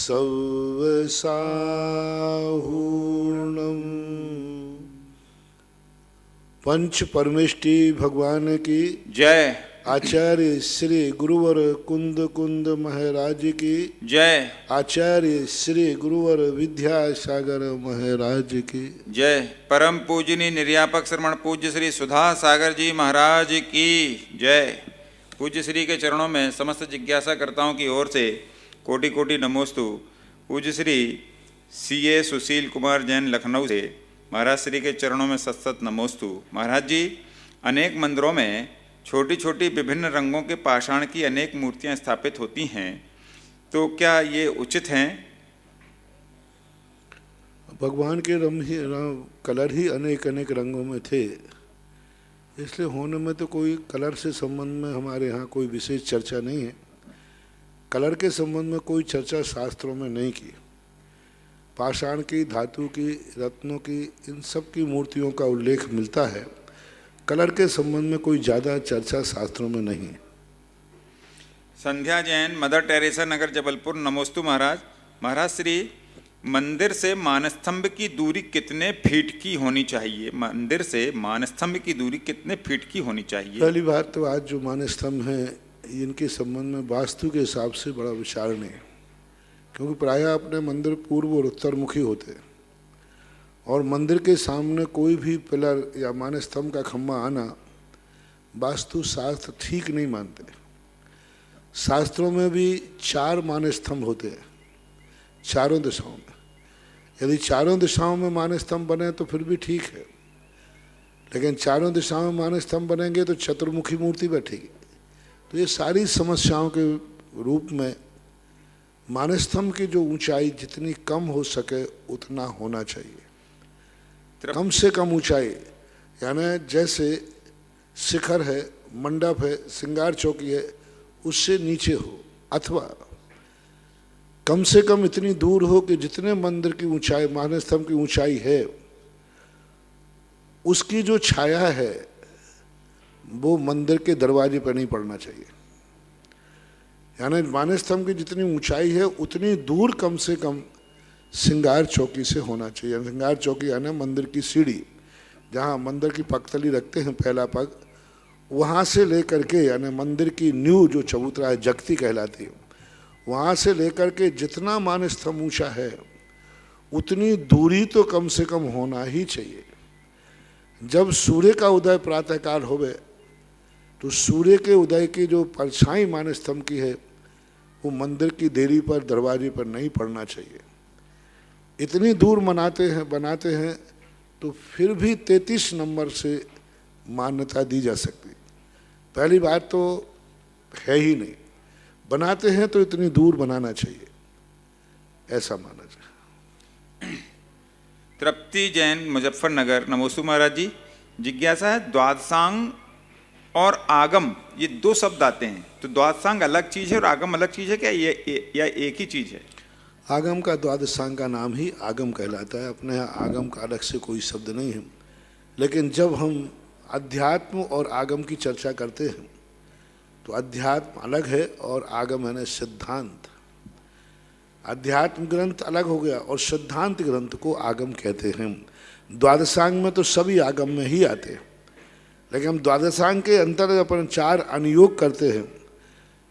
सवसाहूर्णम। पंच परमेष्टि भगवान की जय। आचार्य श्री गुरुवर कुंद कुंद महाराज की जय। आचार्य श्री गुरुवर विद्यासागर महाराज की जय। परम पूजनीय निर्यापक श्रमण पूज्य श्री सुधा सागर जी महाराज की जय। पूज्य श्री के चरणों में समस्त जिज्ञासा कर्ताओं की ओर से कोटि कोटि नमोस्तु। पूज्य श्री सीए सुशील कुमार जैन लखनऊ से महाराज श्री के चरणों में सत सत नमोस्तु। महाराज जी, अनेक मंदिरों में छोटी छोटी विभिन्न रंगों के पाषाण की अनेक मूर्तियां स्थापित होती हैं, तो क्या ये उचित हैं? भगवान के कलर ही अनेक अनेक रंगों में थे, इसलिए होने में तो कोई कलर से संबंध में हमारे यहाँ कोई विशेष चर्चा नहीं है। कलर के संबंध में कोई चर्चा शास्त्रों में नहीं की। पाषाण की, धातु की, रत्नों की, इन सब की मूर्तियों का उल्लेख मिलता है। कलर के संबंध में कोई ज़्यादा चर्चा शास्त्रों में नहीं है। संध्या जैन, मदर टेरेसा नगर, जबलपुर, नमोस्तु महाराज। महाराज श्री, मंदिर से मानस्तंभ की दूरी कितने फीट की होनी चाहिए? मंदिर से मानस्तंभ की दूरी कितने फीट की होनी चाहिए? पहली बात तो आज जो मानस्तंभ हैं, इनके संबंध में वास्तु के हिसाब से बड़ा विचार नहीं है, क्योंकि प्रायः अपने मंदिर पूर्व और उत्तरमुखी होते हैं और मंदिर के सामने कोई भी पिलर या मानस्तंभ का खम्भा आना वास्तु शास्त्र ठीक नहीं मानते। शास्त्रों में भी 4 मानस्तंभ होते हैं चारों दिशाओं में। यदि चारों दिशाओं में मानस्तंभ बने तो फिर भी ठीक है, लेकिन चारों दिशाओं में मानस्तंभ बनेंगे तो चतुर्मुखी मूर्ति बैठेगी। तो ये सारी समस्याओं के रूप में मानस्तंभ की जो ऊंचाई जितनी कम हो सके उतना होना चाहिए। कम से कम ऊंचाई, यानी जैसे शिखर है, मंडप है, श्रृंगार चौकी है, उससे नीचे हो, अथवा कम से कम इतनी दूर हो कि जितने मंदिर की ऊंचाई, मानस्तंभ की ऊंचाई है, उसकी जो छाया है वो मंदिर के दरवाजे पर नहीं पड़ना चाहिए। यानी मानस्तंभ की जितनी ऊंचाई है उतनी दूर कम से कम श्रृंगार चौकी से होना चाहिए। श्रृंगार चौकी यानी मंदिर की सीढ़ी, जहाँ मंदिर की पगतली रखते हैं, पहला पग, वहाँ से लेकर के, यानी मंदिर की नींव जो चबूतरा है, जगती कहलाती है, वहाँ से लेकर के जितना मानस्तंभ ऊंचा है उतनी दूरी तो कम से कम होना ही चाहिए। जब सूर्य का उदय प्रातःकाल होवे तो सूर्य के उदय की जो परछाई मानस्तंभ की है वो मंदिर की देरी पर, दरवाजे पर नहीं पड़ना चाहिए। इतनी दूर बनाते हैं तो फिर भी 33 नंबर से मान्यता दी जा सकती। पहली बात तो है ही नहीं, बनाते हैं तो इतनी दूर बनाना चाहिए, ऐसा माना जाए। तृप्ति जैन, मुजफ्फरनगर, नमोस्तु महाराज जी। जिज्ञासा है, द्वादशांग और आगम ये 2 शब्द आते हैं, तो द्वादशांग अलग चीज़ है और आगम अलग चीज़ है क्या, या एक ही चीज़ है? आगम का, द्वादशांग का नाम ही आगम कहलाता है। अपने यहाँ आगम का अलग से कोई शब्द नहीं है, लेकिन जब हम अध्यात्म और आगम की चर्चा करते हैं तो अध्यात्म अलग है और आगम है सिद्धांत। अध्यात्म ग्रंथ अलग हो गया और सिद्धांत ग्रंथ को आगम कहते हैं। द्वादशांग में तो सभी आगम में ही आते हैं, लेकिन हम द्वादशांग के अंतर अपन 4 अनुयोग करते हैं,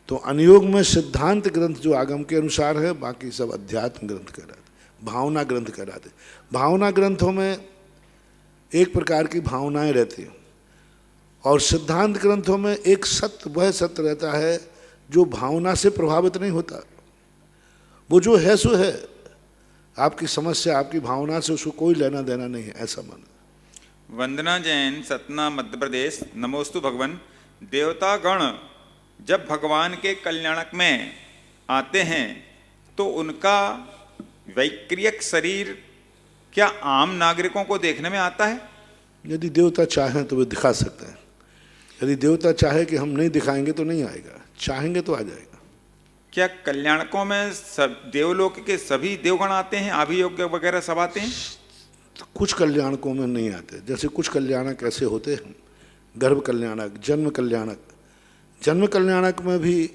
तो अनुयोग में सिद्धांत ग्रंथ जो आगम के अनुसार है, बाकी सब अध्यात्म ग्रंथ कहलाते, भावना ग्रंथ कहलाते। भावना ग्रंथों में एक प्रकार की भावनाएं रहती हैं और सिद्धांत ग्रंथों में एक सत्य, वह सत्य रहता है जो भावना से प्रभावित नहीं होता। वो जो है सो है, आपकी समस्या आपकी भावना से उसको कोई लेना देना नहीं है, ऐसा माना। वंदना जैन, सतना, मध्य प्रदेश, नमोस्तु भगवान। देवता गण जब भगवान के कल्याणक में आते हैं तो उनका वैक्रियक शरीर क्या आम नागरिकों को देखने में आता है? यदि देवता चाहें तो वे दिखा सकते हैं। यदि देवता चाहे कि हम नहीं दिखाएंगे तो नहीं आएगा, चाहेंगे तो आ जाएगा। क्या कल्याणकों में सब देवलोक के सभी देवगण आते हैं, अभियोग्य वगैरह सब आते हैं? तो कुछ कल्याणकों में नहीं आते। जैसे कुछ कल्याणक ऐसे होते हैं, गर्भ कल्याणक, जन्म कल्याणक। जन्म कल्याणक में भी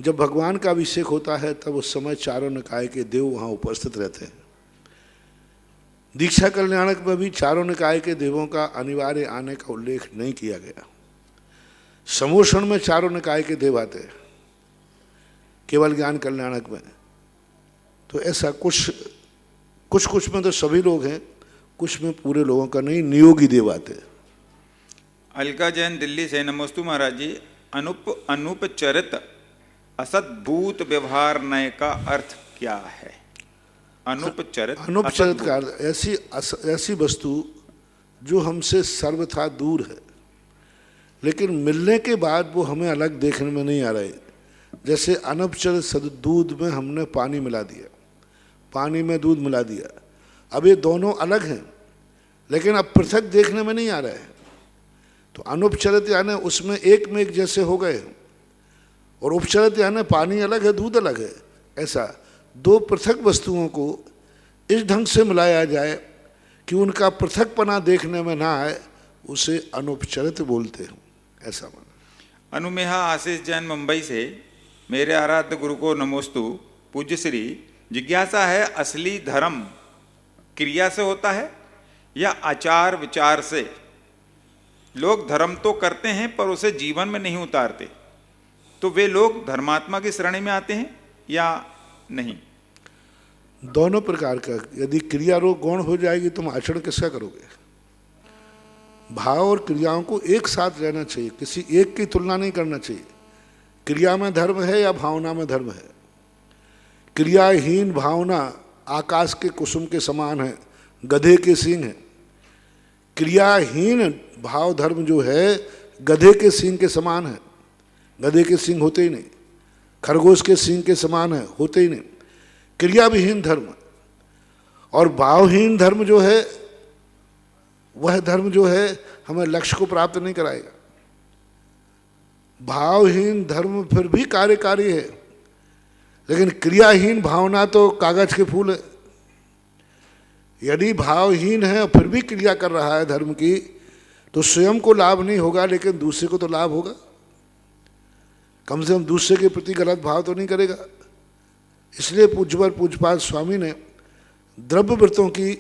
जब भगवान का अभिषेक होता है तब उस समय चारों निकाय के देव वहाँ उपस्थित रहते हैं। दीक्षा कल्याणक में भी चारों निकाय के देवों का अनिवार्य आने का उल्लेख नहीं किया गया। समोषण में चारों निकाय के देव आते हैं, केवल ज्ञान कल्याणक में तो ऐसा कुछ में तो सभी लोग हैं, कुछ में पूरे लोगों का नहीं, नियोगी देव आते हैं। अलका जैन दिल्ली से, नमोस्तु महाराज जी। अनुपचरित असद्भूत व्यवहार नय का अर्थ क्या है? अनुपचरित का अर्थ ऐसी वस्तु जो हमसे सर्वथा दूर है, लेकिन मिलने के बाद वो हमें अलग देखने में नहीं आ रहे। जैसे अनुपचरित दूध में हमने पानी मिला दिया, पानी में दूध मिला दिया, अब ये दोनों अलग हैं लेकिन अब पृथक देखने में नहीं आ रहे हैं। तो अनुपचरित यानी उसमें एक में एक जैसे हो गए, और उपचरित यानी पानी अलग है दूध अलग है। ऐसा दो पृथक वस्तुओं को इस ढंग से मिलाया जाए कि उनका पृथकपना देखने में ना आए, उसे अनुपचरित बोलते हैं। ऐसा माना। अनुमेहा आशीष जैन मुंबई से, मेरे आराध्य गुरु को नमोस्तु। पूज्य श्री, जिज्ञासा है असली धर्म क्रिया से होता है या आचार विचार से? लोग धर्म तो करते हैं पर उसे जीवन में नहीं उतारते, तो वे लोग धर्मात्मा की श्रेणी में आते हैं या नहीं? दोनों प्रकार का। यदि क्रिया रोग गौण हो जाएगी तुम आचरण किसका करोगे? भाव और क्रियाओं को एक साथ रहना चाहिए, किसी एक की तुलना नहीं करना चाहिए। क्रिया में धर्म है या भावना में धर्म है? क्रियाहीन भावना आकाश के कुसुम के समान है, गधे के सींग है। क्रियाहीन भाव धर्म जो है गधे के सींग के समान है। गधे के सींग होते ही नहीं, खरगोश के सींग के समान है, होते ही नहीं। क्रिया विहीन धर्म और भावहीन धर्म जो है, वह धर्म जो है हमें लक्ष्य को प्राप्त नहीं कराएगा। भावहीन धर्म फिर भी कार्यकारी है, लेकिन क्रियाहीन भावना तो कागज के फूल है। यदि भावहीन है और फिर भी क्रिया कर रहा है धर्म की, तो स्वयं को लाभ नहीं होगा लेकिन दूसरे को तो लाभ होगा। कम से कम दूसरे के प्रति गलत भाव तो नहीं करेगा। इसलिए पूज्यवर पूज्यपाद स्वामी ने द्रव्यवृत्तों की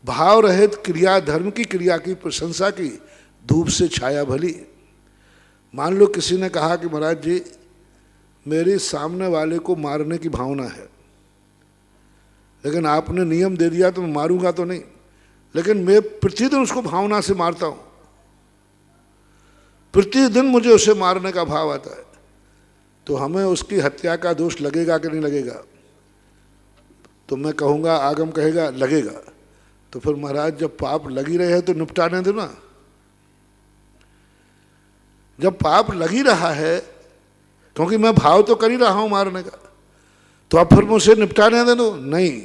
भाव रहित क्रिया, धर्म की क्रिया की प्रशंसा की, धूप से छाया भली। मान लो किसी ने कहा कि महाराज जी मेरे सामने वाले को मारने की भावना है, लेकिन आपने नियम दे दिया तो मैं मारूंगा तो नहीं, लेकिन मैं प्रतिदिन उसको भावना से मारता हूं, प्रतिदिन मुझे उसे मारने का भाव आता है, तो हमें उसकी हत्या का दोष लगेगा कि नहीं लगेगा? तो मैं कहूँगा, आगम कहेगा लगेगा। तो फिर महाराज जब पाप लगी रहे हैं तो निपटाने दो ना। जब पाप लगी रहा है, क्योंकि मैं भाव तो कर ही रहा हूं मारने का, तो अब फिर मुझे निपटाने दे दो। नहीं,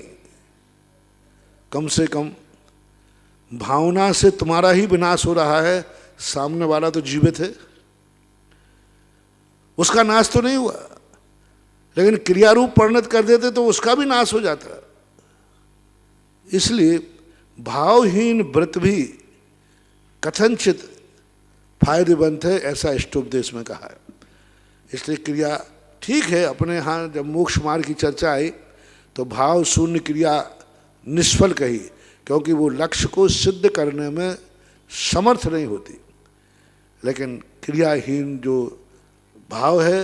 कम से कम भावना से तुम्हारा ही विनाश हो रहा है, सामने वाला तो जीवित है, उसका नाश तो नहीं हुआ, लेकिन क्रियारूप परिणत कर देते तो उसका भी नाश हो जाता। इसलिए भावहीन व्रत भी कथनचित फायदेमंद है, ऐसा इष्टोपदेश में कहा है। इसलिए क्रिया ठीक है। अपने यहाँ जब मोक्ष मार्ग की चर्चा आई तो भाव शून्य क्रिया निष्फल कही, क्योंकि वो लक्ष्य को सिद्ध करने में समर्थ नहीं होती। लेकिन क्रियाहीन जो भाव है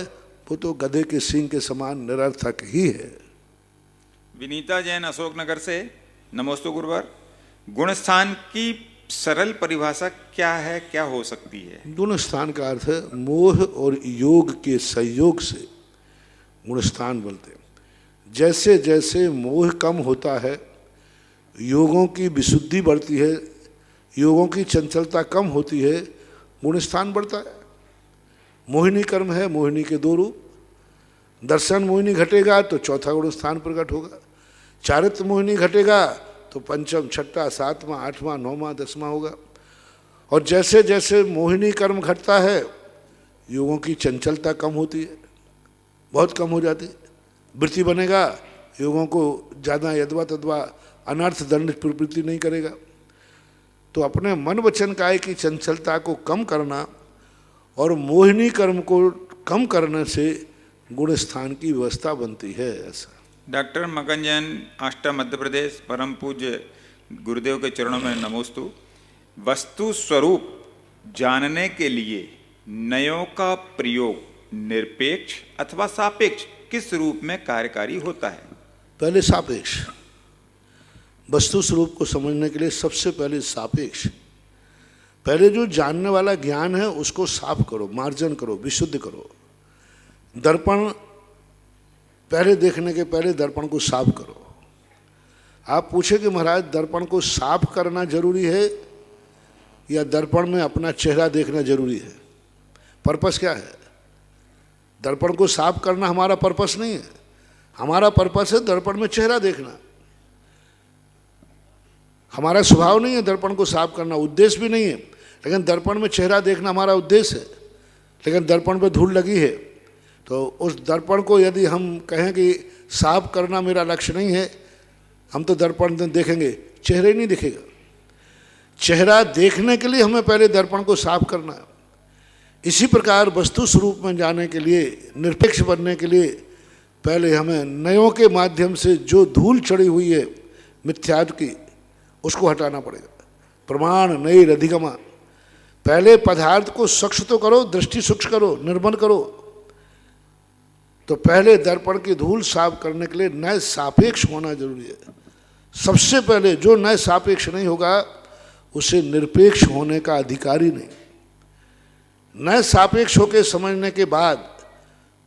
वो तो गधे के सींग के समान निरर्थक ही है। विनीता जैन अशोकनगर से, नमोस्तु गुरुवर। गुणस्थान की सरल परिभाषा क्या है, क्या हो सकती है? गुणस्थान का अर्थ है मोह और योग के संयोग से गुणस्थान बोलते हैं। जैसे जैसे मोह कम होता है, योगों की विशुद्धि बढ़ती है, योगों की चंचलता कम होती है, गुणस्थान बढ़ता है। मोहिनी कर्म है, मोहिनी के दो रूप। दर्शन मोहिनी घटेगा तो चौथा गुणस्थान प्रकट होगा। चारित्र मोहिनी घटेगा तो पंचम, छठा, सातवां, आठवां, नौवां, दसवां होगा। और जैसे जैसे मोहिनी कर्म घटता है, योगों की चंचलता कम होती है, बहुत कम हो जाती है। वृत्ति बनेगा, योगों को ज़्यादा यदवा तदवा अनर्थ दंड प्रवृत्ति नहीं करेगा। तो अपने मन वचन काय की चंचलता को कम करना और मोहिनी कर्म को कम करने से गुण स्थान की व्यवस्था बनती है। ऐसा डॉक्टर मगन जैन, आष्टा, मध्य प्रदेश। परम पूज्य गुरुदेव के चरणों में नमोस्तु। वस्तु स्वरूप जानने के लिए नयों का प्रयोग निरपेक्ष अथवा सापेक्ष किस रूप में कार्यकारी होता है? पहले सापेक्ष। वस्तु स्वरूप को समझने के लिए सबसे पहले सापेक्ष। पहले जो जानने वाला ज्ञान है उसको साफ करो, मार्जन करो, विशुद्ध करो। दर्पण, पहले देखने के पहले दर्पण को साफ करो। आप पूछे कि महाराज दर्पण को साफ करना जरूरी है या दर्पण में अपना चेहरा देखना जरूरी है? पर्पस क्या है? दर्पण को साफ करना हमारा पर्पस नहीं है। हमारा पर्पस है दर्पण में चेहरा देखना। हमारा स्वभाव नहीं है दर्पण को साफ करना, उद्देश्य भी नहीं है। लेकिन दर्पण में चेहरा देखना हमारा उद्देश्य है। लेकिन दर्पण पे धूल लगी है तो उस दर्पण को यदि हम कहें कि साफ करना मेरा लक्ष्य नहीं है, हम तो दर्पण देखेंगे, चेहरे नहीं दिखेगा। चेहरा देखने के लिए हमें पहले दर्पण को साफ करना है। इसी प्रकार वस्तु स्वरूप में जाने के लिए, निरपेक्ष बनने के लिए पहले हमें नयों के माध्यम से जो धूल चढ़ी हुई है मिथ्यात्व की, उसको हटाना पड़ेगा। प्रमाण नई अधिगमा। पहले पदार्थ को स्वच्छ तो करो, दृष्टि सूक्ष्म करो, निर्मल करो। तो पहले दर्पण की धूल साफ करने के लिए नए सापेक्ष होना जरूरी है। सबसे पहले जो नए सापेक्ष नहीं होगा उसे निरपेक्ष होने का अधिकार ही नहीं। नए सापेक्ष होकर समझने के बाद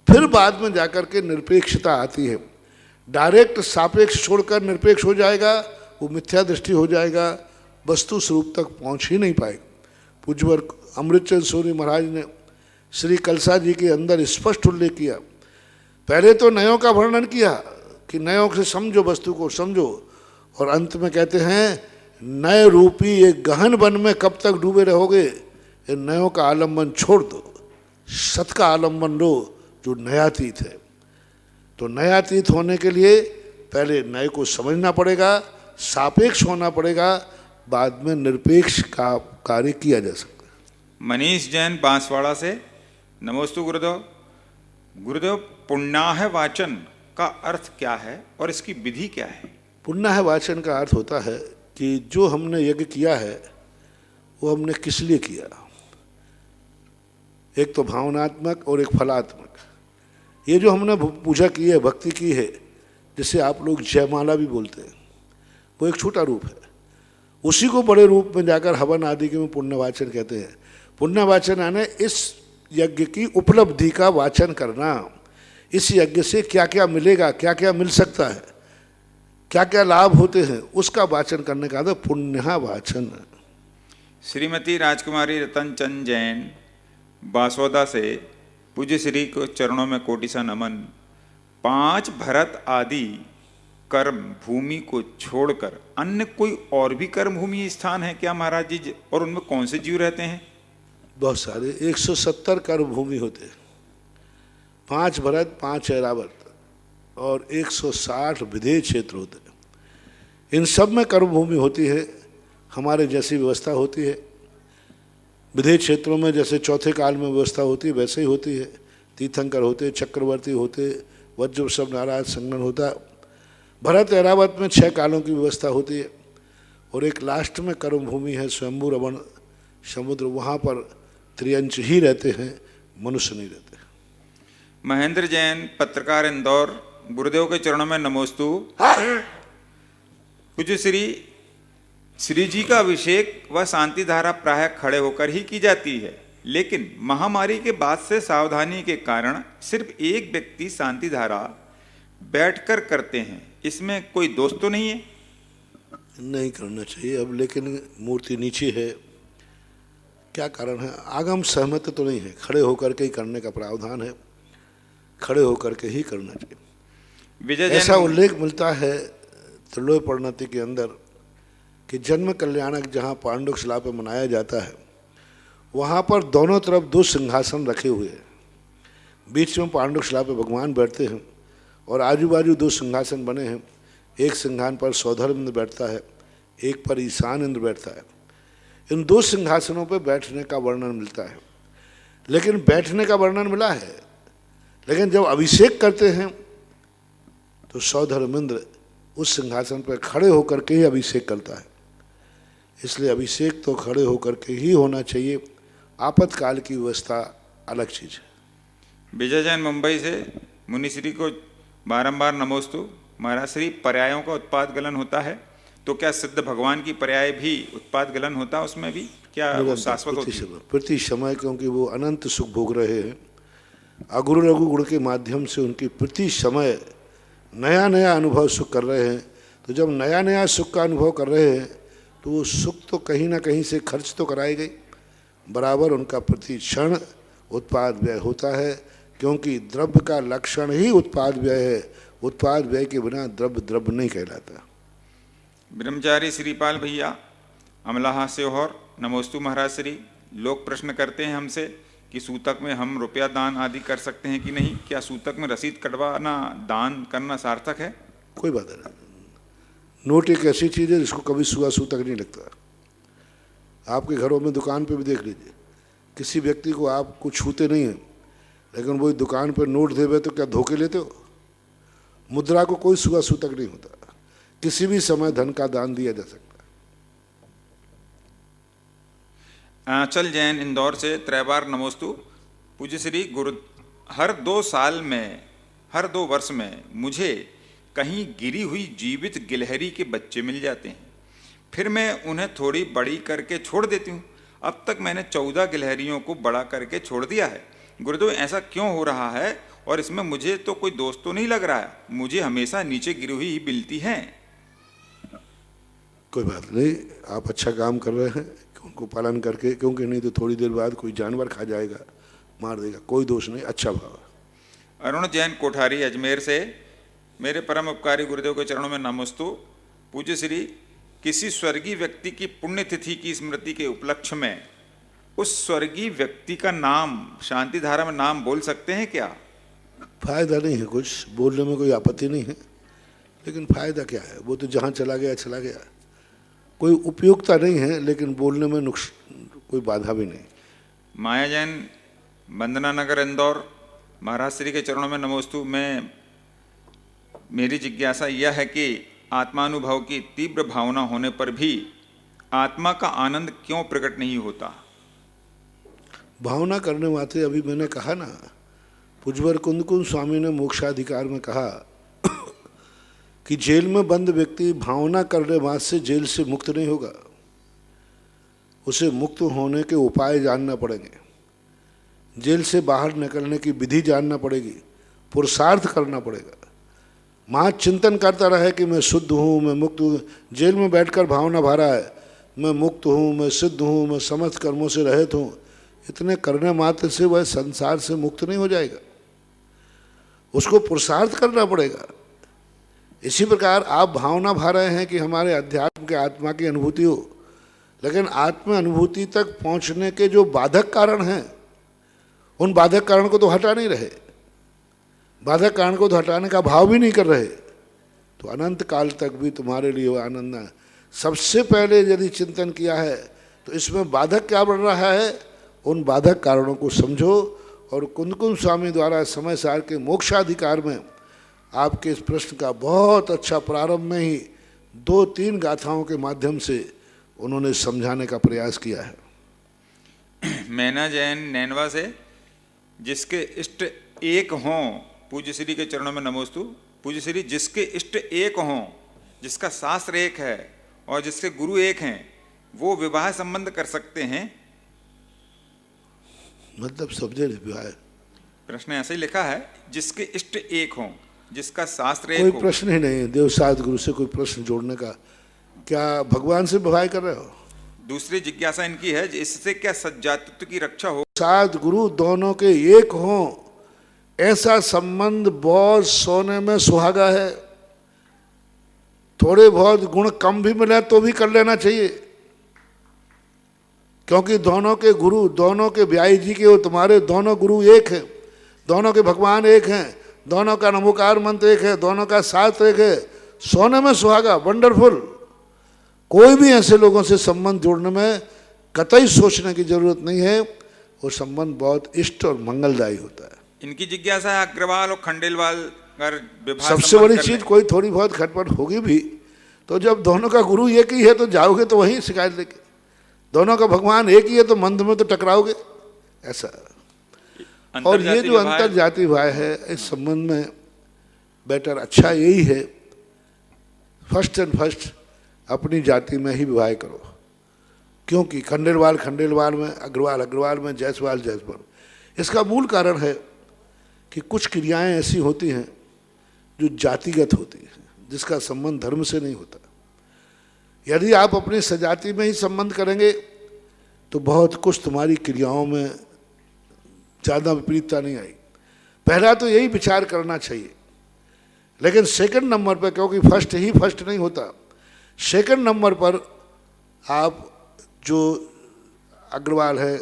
फिर बाद में जाकर के निरपेक्षता आती है। डायरेक्ट सापेक्ष छोड़कर निरपेक्ष हो जाएगा, वो मिथ्या दृष्टि हो जाएगा, वस्तु स्वरूप तक पहुंच ही नहीं पाएगा। पूज्यवर अमृतचंद सूरी महाराज ने श्री कलसा जी के अंदर स्पष्ट उल्लेख किया। पहले तो नयों का वर्णन किया कि नयों से समझो, वस्तु को समझो, और अंत में कहते हैं नय रूपी ये गहन वन में कब तक डूबे रहोगे, ये नयों का आलम्बन छोड़ दो, सत का आलम्बन लो जो नयातीत है। तो नयातीत होने के लिए पहले नए को समझना पड़ेगा, सापेक्ष होना पड़ेगा, बाद में निरपेक्ष का कार्य किया जा सकता है। मनीष जैन, बांसवाड़ा से। नमोस्तु गुरुदेव। गुरुदेव, पुण्याह वाचन का अर्थ क्या है और इसकी विधि क्या है? पुण्याह वाचन का अर्थ होता है कि जो हमने यज्ञ किया है वो हमने किस लिए किया। एक तो भावनात्मक और एक फलात्मक। ये जो हमने पूजा की है, भक्ति की है, जिसे आप लोग जयमाला भी बोलते हैं, वो एक छोटा रूप है। उसी को बड़े रूप में जाकर हवन आदि के में पुण्यवाचन कहते हैं। पुण्यवाचन यानी इस यज्ञ की उपलब्धि का वाचन करना। इस यज्ञ से क्या क्या मिलेगा, क्या क्या मिल सकता है, क्या क्या लाभ होते हैं, उसका वाचन करने का तो पुण्य वाचन। श्रीमती राजकुमारी रतन चंद जैन, बासोदा से। पूज्य श्री को चरणों में कोटि सा नमन। 5 भरत आदि कर्म भूमि को छोड़कर अन्य कोई और भी कर्म भूमि स्थान है क्या महाराज जी, और उनमें कौन से जीव रहते हैं? बहुत सारे 170 कर्म भूमि होते हैं। 5 भरत, 5 ऐरावत और 160 विधेय क्षेत्र होते हैं। इन सब में कर्म भूमि होती है। हमारे जैसी व्यवस्था होती है। विधेय क्षेत्रों में जैसे चौथे काल में व्यवस्था होती है वैसे ही होती है। तीर्थंकर होते, चक्रवर्ती होते, वज्र सब नाराज संगन होता। भरत ऐरावत में 6 कालों की व्यवस्था होती है। और एक लास्ट में कर्म भूमि है स्वयंभू रमण समुद्र, वहाँ पर त्रियंच ही रहते हैं, मनुष्य नहीं रहते। महेंद्र जैन, पत्रकार, इंदौर। गुरुदेव के चरणों में नमोस्तु। पूज्य श्री जी का अभिषेक व शांति धारा प्रायः खड़े होकर ही की जाती है, लेकिन महामारी के बाद से सावधानी के कारण सिर्फ एक व्यक्ति शांति धारा बैठकर करते हैं। इसमें कोई दोष तो नहीं है? नहीं करना चाहिए अब, लेकिन मूर्ति नीचे है, क्या कारण है? आगम सहमत तो नहीं है। खड़े होकर के ही करने का प्रावधान है, खड़े होकर के ही करना चाहिए। ऐसा उल्लेख मिलता है त्रिलोय परिणति के अंदर कि जन्म कल्याणक जहाँ पांडुक शिला पर मनाया जाता है, वहाँ पर दोनों तरफ 2 सिंहासन रखे हुए हैं। बीच में पांडुक शिला पर भगवान बैठते हैं और आजू बाजू 2 सिंहासन बने हैं। एक सिंहासन पर सौधर्म इंद्र बैठता है, एक पर ईशान इंद्र बैठता है। इन 2 सिंहासनों पर बैठने का वर्णन मिलता है। लेकिन बैठने का वर्णन मिला है, लेकिन जब अभिषेक करते हैं तो सौधर्मेंद्र उस सिंहासन पर खड़े होकर के ही अभिषेक करता है। इसलिए अभिषेक तो खड़े होकर के ही होना चाहिए। आपातकाल की व्यवस्था अलग चीज है। विजय जैन मुंबई से, मुनिश्री को बारंबार नमोस्तु। महाराज श्री, पर्यायों का उत्पाद गलन होता है तो क्या सिद्ध भगवान की पर्याय भी उत्पाद गलन होता है? उसमें भी क्या वो शाश्वत होती है? प्रति समय, क्योंकि वो अनंत सुख भोग रहे हैं। अगुरु रघु गुण के माध्यम से उनकी प्रति समय नया नया अनुभव सुख कर रहे हैं। तो जब नया नया सुख का अनुभव कर रहे हैं तो वो सुख तो कहीं ना कहीं से खर्च तो कराई गई, बराबर उनका प्रति क्षण उत्पाद व्यय होता है, क्योंकि द्रव्य का लक्षण ही उत्पाद व्यय है। उत्पाद व्यय के बिना द्रव्य द्रव्य नहीं कहलाता। ब्रह्मचारी श्रीपाल भैया, अमलाहा सेहोर, नमोस्तु महाराज श्री। लोग प्रश्न करते हैं हमसे कि सूतक में हम रुपया दान आदि कर सकते हैं कि नहीं? क्या सूतक में रसीद कटवाना दान करना सार्थक है? कोई बात नहीं। नोट एक ऐसी चीज़ है जिसको कभी सुआ सूतक नहीं लगता। आपके घरों में, दुकान पे भी देख लीजिए, किसी व्यक्ति को आप कुछ छूते नहीं हैं, लेकिन वही दुकान पर नोट देवे तो क्या धोखे लेते हो? मुद्रा को कोई सुआ सूतक नहीं होता। किसी भी समय धन का दान दिया जा सकता है। आंचल जैन इंदौर से, त्रैबार नमोस्तु। पूज्य श्री गुरु, हर 2 साल में, हर 2 वर्ष में मुझे कहीं गिरी हुई जीवित गिलहरी के बच्चे मिल जाते हैं, फिर मैं उन्हें थोड़ी बड़ी करके छोड़ देती हूँ। अब तक मैंने 14 गिलहरियों को बड़ा करके छोड़ दिया है। गुरुदेव, ऐसा क्यों हो रहा है? और इसमें मुझे तो कोई दोस्त तो नहीं लग रहा है, मुझे हमेशा नीचे गिरी हुई ही मिलती हैं। कोई बात नहीं, आप अच्छा काम कर रहे हैं उनको पालन करके, क्योंकि नहीं तो थोड़ी देर बाद कोई जानवर खा जाएगा, मार देगा। कोई दोष नहीं, अच्छा भाव। अरुण जैन कोठारी अजमेर से, मेरे परम उपकारी गुरुदेव के चरणों में नमोस्तु। पूज्य श्री, किसी स्वर्गीय व्यक्ति की पुण्यतिथि की स्मृति के उपलक्ष्य में उस स्वर्गीय व्यक्ति का नाम शांति धारा में नाम बोल सकते हैं क्या? फायदा नहीं है, कुछ बोलने में कोई आपत्ति नहीं है, लेकिन फायदा क्या है? वो तो जहाँ चला गया चला गया, कोई उपयोगिता नहीं है, लेकिन बोलने में कोई बाधा भी नहीं। माया जैन, वंदना नगर इंदौर, महाराज श्री के चरणों में नमोस्तु। मेरी जिज्ञासा यह है कि आत्मानुभव की तीव्र भावना होने पर भी आत्मा का आनंद क्यों प्रकट नहीं होता? भावना करने मात्र, अभी मैंने कहा ना, पुजवर कुंदकुंद स्वामी ने मोक्षाधिकार में कहा कि जेल में बंद व्यक्ति भावना करने मात्र से जेल से मुक्त नहीं होगा। उसे मुक्त होने के उपाय जानना पड़ेंगे, जेल से बाहर निकलने की विधि जानना पड़ेगी, पुरुषार्थ करना पड़ेगा। मां चिंतन करता रहे कि मैं शुद्ध हूँ, मैं मुक्त हूँ। जेल में बैठकर भावना भरा है, मैं मुक्त हूँ, मैं सिद्ध हूँ, मैं समस्त कर्मों से रहित हूँ। इतने करने मात्र से वह संसार से मुक्त नहीं हो जाएगा, उसको पुरुषार्थ करना पड़ेगा। इसी प्रकार आप भावना भा रहे हैं कि हमारे अध्यात्म के आत्मा की अनुभूति हो, लेकिन आत्म अनुभूति तक पहुँचने के जो बाधक कारण हैं, उन बाधक कारण को तो हटा नहीं रहे, बाधक कारण को तो हटाने का भाव भी नहीं कर रहे, तो अनंत काल तक भी तुम्हारे लिए वह आनंद है। सबसे पहले यदि चिंतन किया है तो इसमें बाधक क्या बढ़ रहा है, उन बाधक कारणों को समझो। और कुंदकुंद स्वामी द्वारा समय सार के मोक्षाधिकार में आपके इस प्रश्न का बहुत अच्छा प्रारंभ में ही 2-3 गाथाओं के माध्यम से उन्होंने समझाने का प्रयास किया है। मैना जैन नैनवा से, जिसके इष्ट एक हों, पूज्य श्री के चरणों में नमोस्तु। पूज्य श्री, जिसके इष्ट एक हों, जिसका शास्त्र एक है और जिसके गुरु एक हैं, वो विवाह संबंध कर सकते हैं? मतलब समझे विवाह, प्रश्न ऐसे ही लिखा है, जिसके इष्ट एक हों, जिसका शास्त्र एक कोई हो। प्रश्न ही नहीं। देवसाद गुरु से कोई प्रश्न जोड़ने का, क्या भगवान से विवाह कर रहे हो? दूसरी जिज्ञासा इनकी है, इससे क्या सज्जातित्व की रक्षा हो? सात गुरु दोनों के एक हों, ऐसा संबंध बहुत सोने में सुहागा है। थोड़े बहुत गुण कम भी मिले तो भी कर लेना चाहिए, क्योंकि दोनों के गुरु, दोनों के ब्याई जी के, तुम्हारे दोनों गुरु एक हैं, दोनों के भगवान एक हैं, दोनों का नमोकार मंत्र एक है, दोनों का शास्त्र एक है। सोने में सुहागा, वंडरफुल। कोई भी ऐसे लोगों से संबंध जोड़ने में कतई सोचने की जरूरत नहीं है, वो संबंध बहुत इष्ट और मंगलदायी होता है। इनकी जिज्ञासा है अग्रवाल और खंडेलवाल अगर विवाह सबसे संबंध बड़ी कर चीज लें। कोई थोड़ी बहुत खटपट होगी भी, तो जब दोनों का गुरु एक ही है तो जाओगे तो वहीं शिकायत लेके, दोनों का भगवान एक ही है तो मंदिर में तो टकराओगे ऐसा। और ये अंतर्जातीय जो विवाह- अंतर जाति विवाह है, इस संबंध में बेटर अच्छा यही है, फर्स्ट एंड फर्स्ट अपनी जाति में ही विवाह करो, क्योंकि खंडेलवाल खंडेलवाल में, अग्रवाल अग्रवाल में, जायसवाल जायसवाल। इसका मूल कारण है कि कुछ क्रियाएं ऐसी होती हैं जो जातिगत होती हैं, जिसका संबंध धर्म से नहीं होता। यदि आप अपनी सजाति में ही संबंध करेंगे तो बहुत कुछ तुम्हारी क्रियाओं में ज़्यादा विपरीतता नहीं आई। पहला तो यही विचार करना चाहिए। लेकिन सेकंड नंबर पर, क्योंकि फर्स्ट ही फर्स्ट नहीं होता, सेकंड नंबर पर आप जो अग्रवाल है,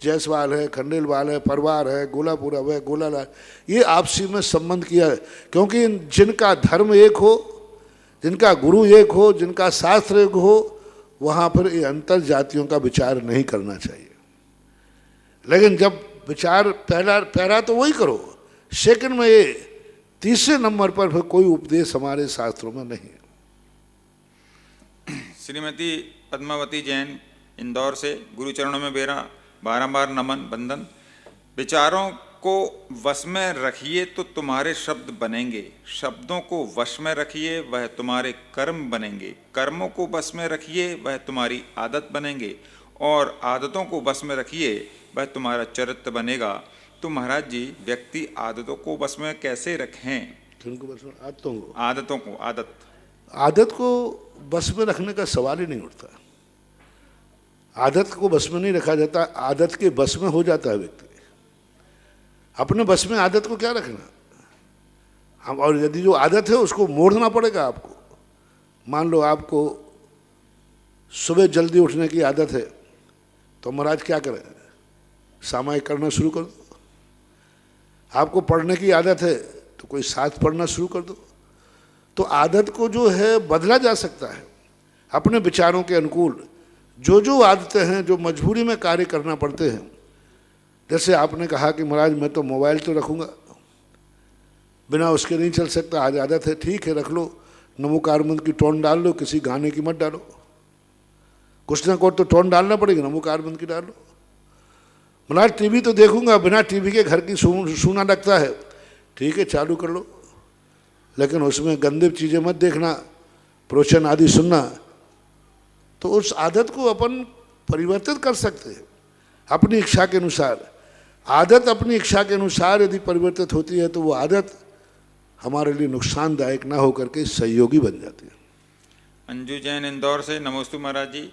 जायसवाल है, खंडेलवाल है, परवार है, गोलापुरम है, गोलालाल, ये आपसी में संबंध किया है। क्योंकि जिनका धर्म एक हो, जिनका गुरु एक हो, जिनका शास्त्र एक हो, वहाँ पर ये अंतर जातियों का विचार नहीं करना चाहिए। लेकिन जब विचार पहला तो वही करो, सेकंड में ये, तीसरे नंबर पर फिर कोई उपदेश हमारे शास्त्रों में नहीं है। श्रीमती पद्मावती जैन इंदौर से, गुरु चरणों में मेरा बारंबार नमन बंदन। विचारों को वश में रखिए तो तुम्हारे शब्द बनेंगे, शब्दों को वश में रखिए वह तुम्हारे कर्म बनेंगे, कर्मों को वश में रखिए वह तुम्हारी आदत बनेंगे, और आदतों को वश में रखिए वह तुम्हारा चरित्र बनेगा। तो महाराज जी, व्यक्ति आदतों को वश में कैसे रखें? किनको बस में? आदतों को, आदतों को, आदत को बस में रखने का सवाल ही नहीं उठता। आदत को बस में नहीं रखा जाता, आदत के बस में हो जाता है व्यक्ति। अपने बस में आदत को क्या रखना हम, और यदि जो आदत है उसको मोड़ना पड़ेगा आपको। मान लो आपको सुबह जल्दी उठने की आदत है, तो महाराज क्या करें, सामायिक करना शुरू कर दो। आपको पढ़ने की आदत है तो कोई साथ पढ़ना शुरू कर दो। तो आदत को जो है बदला जा सकता है अपने विचारों के अनुकूल। जो जो आदतें हैं जो मजबूरी में कार्य करना पड़ते हैं, जैसे आपने कहा कि महाराज मैं तो मोबाइल तो रखूँगा, बिना उसके नहीं चल सकता, आज आदत है, ठीक है रख लो, नमोकार मंत्र की टोन डाल लो, किसी गाने की मत डालो, कुछ ना कुछ तो टोन डालना पड़ेगी, नमोकार मंत्र की डालो। महाराज टीवी तो देखूंगा, बिना टीवी के घर की सुना लगता है, ठीक है चालू कर लो, लेकिन उसमें गंदे चीज़ें मत देखना, प्रवचन आदि सुनना। तो उस आदत को अपन परिवर्तित कर सकते हैं अपनी इच्छा के अनुसार। आदत अपनी इच्छा के अनुसार यदि परिवर्तित होती है तो वो आदत हमारे लिए नुकसानदायक ना होकर के सहयोगी बन जाती है। अंजू जैन इंदौर से, नमोस्तु महाराज जी।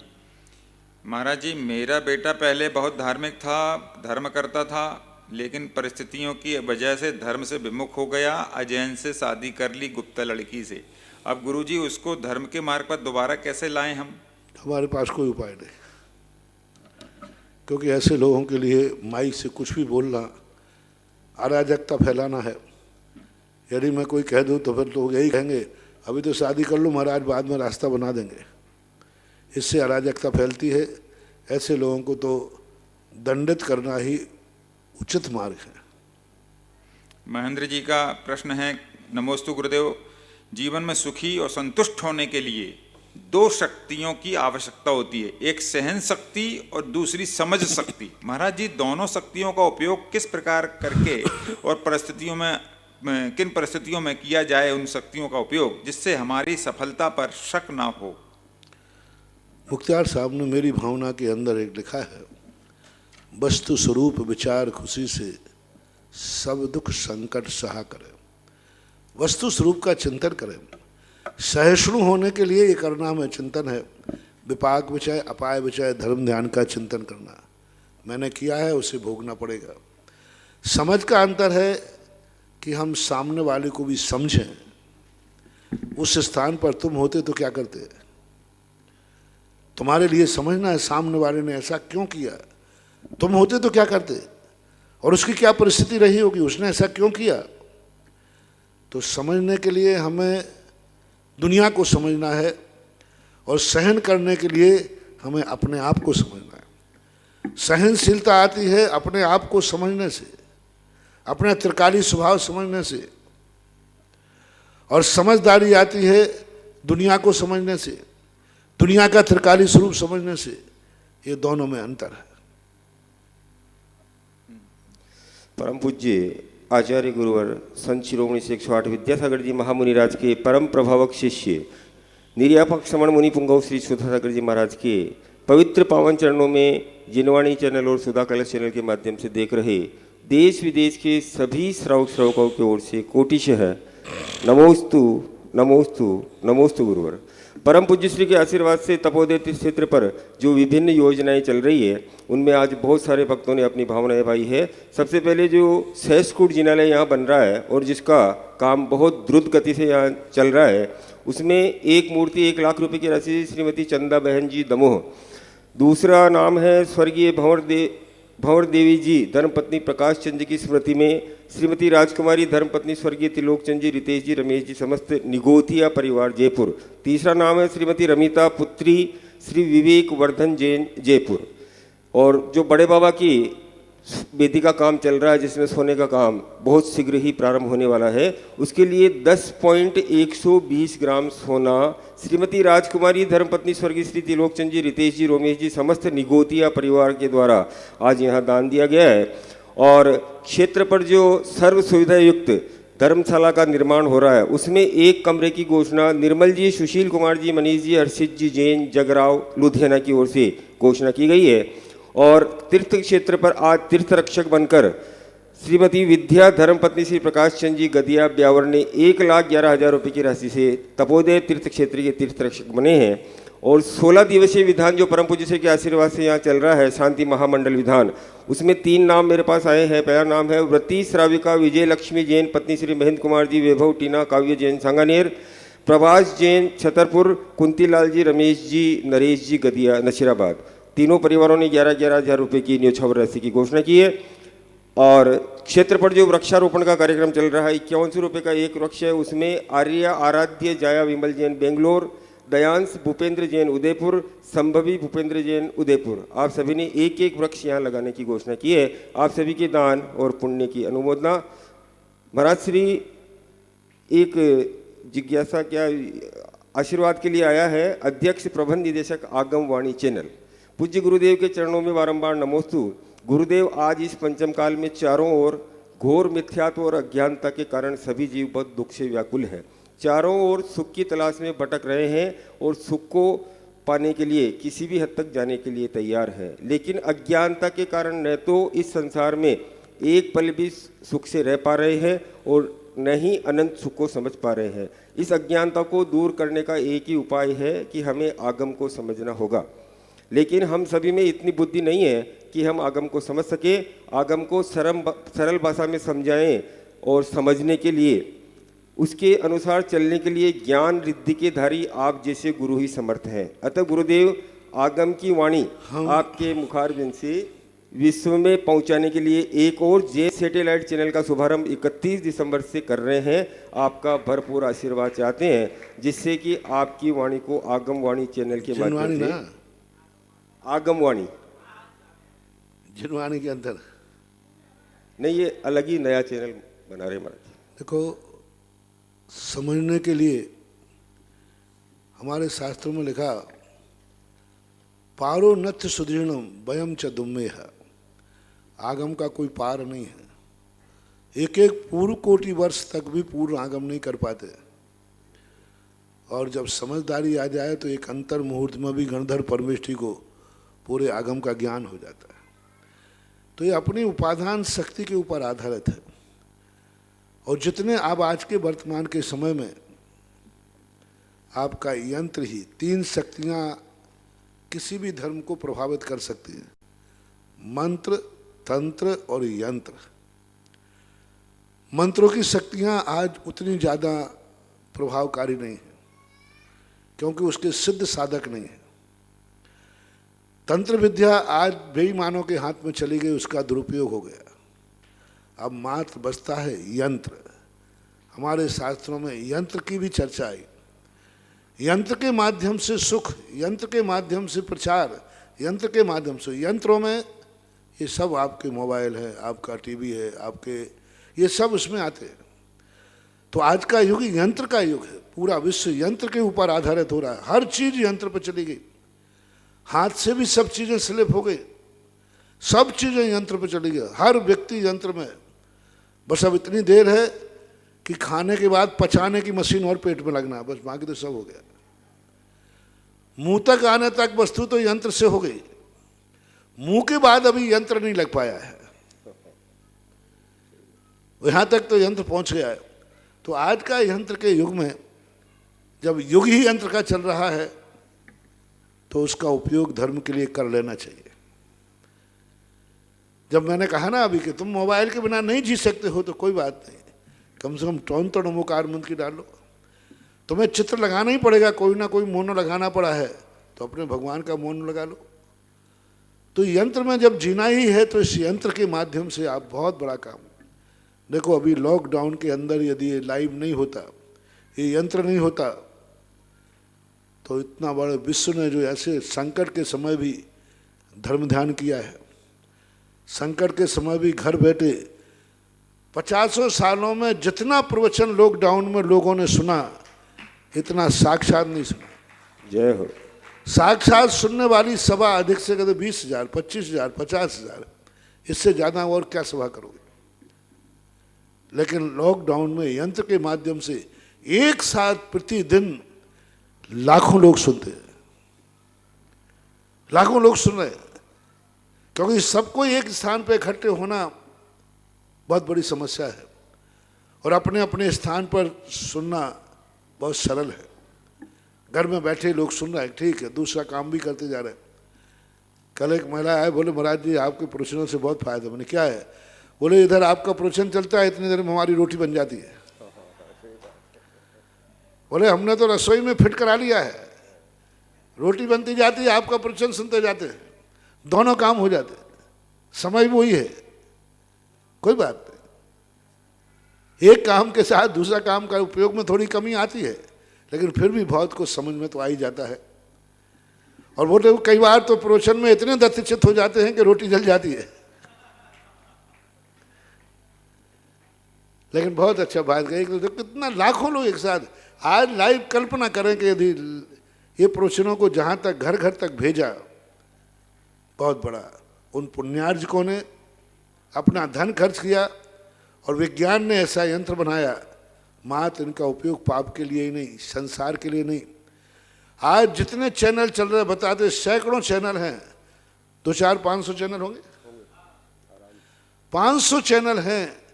महाराज जी, मेरा बेटा पहले बहुत धार्मिक था, धर्म करता था, लेकिन परिस्थितियों की वजह से धर्म से विमुख हो गया, अजैन से शादी कर ली, गुप्ता लड़की से। अब गुरुजी उसको धर्म के मार्ग पर दोबारा कैसे लाएं हम? हमारे पास कोई उपाय नहीं, क्योंकि ऐसे लोगों के लिए माइक से कुछ भी बोलना अराजकता फैलाना है। यदि मैं कोई कह दूं तो फिर लोग यही कहेंगे अभी तो शादी कर लो महाराज, बाद में रास्ता बना देंगे। इससे अराजकता फैलती है। ऐसे लोगों को तो दंडित करना ही उचित मार्ग है। महेंद्र जी का प्रश्न है, नमोस्तु गुरुदेव। जीवन में सुखी और संतुष्ट होने के लिए दो शक्तियों की आवश्यकता होती है, एक सहन शक्ति और दूसरी समझ शक्ति। महाराज जी, दोनों शक्तियों का उपयोग किस प्रकार करके और परिस्थितियों में, किन परिस्थितियों में किया जाए उन शक्तियों का उपयोग, जिससे हमारी सफलता पर शक ना हो? मुख्तार साहब ने मेरी भावना के अंदर एक लिखा है, वस्तु स्वरूप विचार खुशी से सब दुख संकट सहा करें। वस्तु स्वरूप का चिंतन करें। सहिष्णु होने के लिए ये करना में चिंतन है, विपाक विषय, अपाय विषय, धर्म ध्यान का चिंतन करना। मैंने किया है, उसे भोगना पड़ेगा। समझ का अंतर है कि हम सामने वाले को भी समझें। उस स्थान पर तुम होते तो क्या करते? तुम्हारे लिए समझना है सामने वाले ने ऐसा क्यों किया, तुम होते तो क्या करते, और उसकी क्या परिस्थिति रही होगी, उसने ऐसा क्यों किया। तो समझने के लिए हमें दुनिया को समझना है, और सहन करने के लिए हमें अपने आप को समझना है। सहनशीलता आती है अपने आप को समझने से। अपना त्रिकाली स्वभाव समझने से, और समझदारी आती है दुनिया को समझने से, दुनिया का त्रिकाली स्वरूप समझने से। ये दोनों में अंतर है। परम पूज्य आचार्य गुरुवर संत शिरोमणि से 108 विद्यासागर जी महामुनिराज के परम प्रभावक शिष्य निर्यापक श्रमण मुनि पुंगव श्री सुधासागर जी महाराज के पवित्र पावन चरणों में जिनवाणी चैनल और सुधा कलश चैनल के माध्यम से देख रहे देश विदेश के सभी श्रावकों की ओर से कोटिशः नमोस्तु नमोस्तु नमोस्तु गुरुवर। परम पूज्य श्री के आशीर्वाद से तपोदय तीर्थ क्षेत्र पर जो विभिन्न योजनाएं चल रही है उनमें आज बहुत सारे भक्तों ने अपनी भावनाएं भाई है। सबसे पहले जो सहस्कूट जिनालय यहाँ बन रहा है और जिसका काम बहुत द्रुत गति से यहाँ चल रहा है, उसमें एक मूर्ति 1 लाख रुपए की राशि श्रीमती चंदा बहन जी दमोह। दूसरा नाम है स्वर्गीय भंवर देवी जी धर्मपत्नी प्रकाश चंद जी की स्मृति में श्रीमती राजकुमारी धर्मपत्नी स्वर्गीय त्रिलोक चंद जी, रितेश जी, रमेश जी समस्त निगोतिया परिवार जयपुर। तीसरा नाम है श्रीमती रमिता पुत्री श्री विवेक वर्धन जैन जयपुर। और जो बड़े बाबा की वेदी का काम चल रहा है जिसमें सोने का काम बहुत शीघ्र ही प्रारंभ होने वाला है, उसके लिए 10.120 ग्राम सोना श्रीमती राजकुमारी धर्मपत्नी स्वर्गीय श्री त्रिलोक चंद जी, रितेश जी, रोमेश जी समस्त निगोतिया परिवार के द्वारा आज यहाँ दान दिया गया है। और क्षेत्र पर जो सर्व सुविधा युक्त धर्मशाला का निर्माण हो रहा है उसमें 1 कमरे की घोषणा निर्मल जी, सुशील कुमार जी, मनीष जी, हर्षित जी जैन जगराव लुधियाना की ओर से घोषणा की गई है। और तीर्थ क्षेत्र पर आज तीर्थ रक्षक बनकर श्रीमती विद्या धर्मपत्नी श्री प्रकाश चंद जी गदिया ब्यावर ने 1,11,000 रुपये की राशि से तपोदय तीर्थ क्षेत्र के तीर्थ रक्षक बने हैं। और 16 दिवसीय विधान जो परम पूज्य से के आशीर्वाद से यहाँ चल रहा है शांति महामंडल विधान, उसमें 3 नाम मेरे पास आए हैं। पहला नाम है व्रती श्राविका विजय लक्ष्मी जैन पत्नी श्री महेंद्र कुमार जी, वैभव टीना काव्य जैन सांगानेर, प्रभास जैन छतरपुर, कुंतीलाल जी, रमेश जी, नरेश जी गदिया नशीराबाद। तीनों परिवारों ने 11,11,000 रुपये की न्योछावर राशि की घोषणा की है। और क्षेत्र पर जो वृक्षारोपण का कार्यक्रम चल रहा है 51 रुपये का 1 वृक्ष है, उसमें आर्या आराध्य जाया विमल जैन बेंगलोर, दयांश भूपेंद्र जैन उदयपुर, संभवी भूपेंद्र जैन उदयपुर। आप सभी ने 1-1 वृक्ष यहाँ लगाने की घोषणा की है। आप सभी के दान और पुण्य की अनुमोदना। महाराज श्री एक जिज्ञासा क्या आशीर्वाद के लिए आया है। अध्यक्ष प्रबंध निदेशक आगम वाणी चैनल, पूज्य गुरुदेव के चरणों में बारंबार नमोस्तु। गुरुदेव आज इस पंचम काल में चारों ओर घोर मिथ्यात्व और अज्ञानता के कारण सभी जीव बहुत दुख से व्याकुल है, चारों ओर सुख की तलाश में भटक रहे हैं और सुख को पाने के लिए किसी भी हद तक जाने के लिए तैयार है, लेकिन अज्ञानता के कारण न तो इस संसार में एक पल भी सुख से रह पा रहे हैं और न ही अनंत सुख को समझ पा रहे हैं। इस अज्ञानता को दूर करने का एक ही उपाय है कि हमें आगम को समझना होगा, लेकिन हम सभी में इतनी बुद्धि नहीं है कि हम आगम को समझ सके। आगम को सरल भाषा में समझाएं और समझने के लिए उसके अनुसार चलने के लिए ज्ञान रिद्धि के धारी आप जैसे गुरु ही समर्थ हैं। अतः गुरुदेव आगम की वाणी आपके मुखारबिंद से विश्व में पहुंचाने के लिए एक और जे सैटेलाइट चैनल का शुभारंभ 31 दिसंबर से कर रहे हैं। आपका भरपूर आशीर्वाद चाहते हैं जिससे कि आपकी वाणी को आगम वाणी चैनल के माध्यम से आगम वाणी जिनवाणी के अंदर नहीं, ये अलग ही नया चैनल बना रहे महाराज। देखो, समझने के लिए हमारे शास्त्रों में लिखा पारो नथ सुदृढ़म वयम च दुम्मेह। आगम का कोई पार नहीं है। एक एक पूर्व कोटि वर्ष तक भी पूर्ण आगम नहीं कर पाते, और जब समझदारी आ जाए तो एक अंतर मुहूर्त में भी गणधर परमेष्ठी को पूरे आगम का ज्ञान हो जाता है। तो ये अपनी उपादान शक्ति के ऊपर आधारित है। और जितने आप आज के वर्तमान के समय में आपका यंत्र ही 3 शक्तियां किसी भी धर्म को प्रभावित कर सकती हैं, मंत्र, तंत्र और यंत्र। मंत्रों की शक्तियां आज उतनी ज़्यादा प्रभावकारी नहीं है क्योंकि उसके सिद्ध साधक नहीं है। तंत्र विद्या आज बेईमानों के हाथ में चली गई, उसका दुरुपयोग हो गया। अब मात्र बचता है यंत्र। हमारे शास्त्रों में यंत्र की भी चर्चा आई। यंत्र के माध्यम से सुख, यंत्र के माध्यम से प्रचार, यंत्र के माध्यम से, यंत्रों में ये सब आपके मोबाइल है, आपका टीवी है, आपके ये सब उसमें आते हैं। तो आज का युग यंत्र का युग है, पूरा विश्व यंत्र के ऊपर आधारित हो रहा है, हर चीज यंत्र पर चली गई, हाथ से भी सब चीजें स्लिप हो गई, सब चीजें यंत्र पर चली गई, हर व्यक्ति यंत्र में। बस अब इतनी देर है कि खाने के बाद पचाने की मशीन और पेट में लगना, बस बाकी तो सब हो गया। मुंह तक आने तक वस्तु तो यंत्र से हो गई, मुंह के बाद अभी यंत्र नहीं लग पाया है, यहां तक तो यंत्र पहुंच गया है। तो आज का यंत्र के युग में जब युग ही यंत्र का चल रहा है तो उसका उपयोग धर्म के लिए कर लेना चाहिए। जब मैंने कहा ना अभी कि तुम मोबाइल के बिना नहीं जी सकते हो तो कोई बात नहीं, कम से कम टोन तो नमोकार मंत्र की डालो। तुम्हें चित्र लगाना ही पड़ेगा, कोई ना कोई मोनो लगाना पड़ा है तो अपने भगवान का मोनो लगा लो। तो यंत्र में जब जीना ही है तो इस यंत्र के माध्यम से आप बहुत बड़ा काम देखो। अभी लॉकडाउन के अंदर यदि ये लाइव नहीं होता, ये यंत्र नहीं होता, तो इतना बड़े विश्व ने जो ऐसे संकट के समय भी धर्म ध्यान किया है, संकट के समय भी घर बैठे 50 सालों में जितना प्रवचन लॉकडाउन में लोगों ने सुना, इतना साक्षात नहीं सुना। जय हो। साक्षात सुनने वाली सभा अधिक से अधिक 20,000, 25,000, 50,000, इससे ज़्यादा और क्या सभा करोगे। लेकिन लॉकडाउन में यंत्र के माध्यम से एक साथ प्रतिदिन लाखों लोग सुनते हैं, लाखों लोग सुन रहे हैं, क्योंकि सबको एक स्थान पर इकट्ठे होना बहुत बड़ी समस्या है और अपने अपने स्थान पर सुनना बहुत सरल है। घर में बैठे लोग सुन रहे हैं, ठीक है, दूसरा काम भी करते जा रहे हैं। कल एक महिला आए, बोले महाराज जी आपके प्रवचनों से बहुत फायदा। मैंने क्या है? बोले इधर आपका प्रवचन चलता है, इतनी देर में हमारी रोटी बन जाती है। बोले हमने तो रसोई में फिट करा लिया है, रोटी बनती जाती है, आपका प्रवचन सुनते जाते हैं, दोनों काम हो जाते हैं, समय भी वही है, कोई बात नहीं। एक काम के साथ दूसरा काम का उपयोग में थोड़ी कमी आती है, लेकिन फिर भी बहुत कुछ समझ में तो आ ही जाता है। और बोले कई बार तो प्रवचन में इतने दत्तचित्त हो जाते हैं कि रोटी जल जाती है। लेकिन बहुत अच्छा बात कही कि तो कितना लाखों लोग एक साथ आज लाइव कल्पना करें कि यदि ये प्रवचनों को जहाँ तक घर घर तक भेजा, बहुत बड़ा उन पुण्यार्जकों ने अपना धन खर्च किया और विज्ञान ने ऐसा यंत्र बनाया, मात्र इनका उपयोग पाप के लिए ही नहीं, संसार के लिए नहीं। आज जितने चैनल चल रहे बताते, सैकड़ों चैनल हैं, 200-500 चैनल होंगे, 500 चैनल हैं।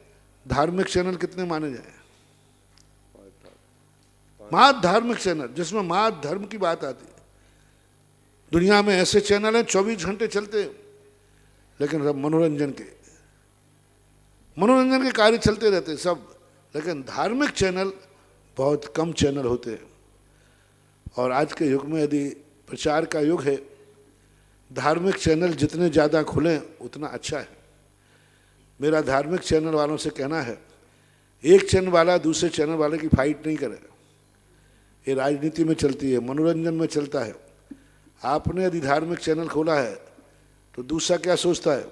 धार्मिक चैनल कितने माने जाए? मात्र धार्मिक चैनल जिसमें मात्र धर्म की बात आती है। दुनिया में ऐसे चैनल हैं 24 घंटे चलते, लेकिन सब मनोरंजन के कार्य चलते रहते सब, लेकिन धार्मिक चैनल बहुत कम चैनल होते हैं। और आज के युग में यदि प्रचार का युग है, धार्मिक चैनल जितने ज़्यादा खुलें उतना अच्छा है। मेरा धार्मिक चैनल वालों से कहना है, एक चैनल वाला दूसरे चैनल वाले की फाइट नहीं करे। ये राजनीति में चलती है, मनोरंजन में चलता है। आपने यदि धार्मिक चैनल खोला है तो दूसरा क्या सोचता है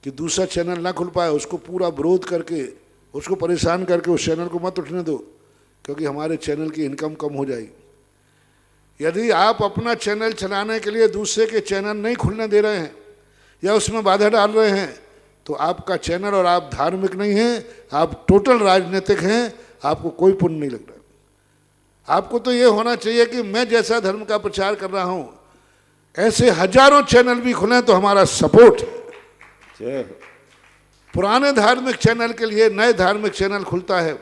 कि दूसरा चैनल ना खुल पाए, उसको पूरा विरोध करके, उसको परेशान करके उस चैनल को मत उठने दो, क्योंकि हमारे चैनल की इनकम कम हो जाएगी। यदि आप अपना चैनल चलाने के लिए दूसरे के चैनल नहीं खुलने दे रहे हैं या उसमें बाधा डाल रहे हैं, तो आपका चैनल और आप धार्मिक नहीं हैं, आप टोटल राजनीतिक हैं, आपको कोई पुण्य नहीं लग रहा। आपको तो ये होना चाहिए कि मैं जैसा धर्म का प्रचार कर रहा हूं, ऐसे हजारों चैनल भी खुलें तो हमारा सपोर्ट है। पुराने धार्मिक चैनल के लिए नए धार्मिक चैनल खुलता है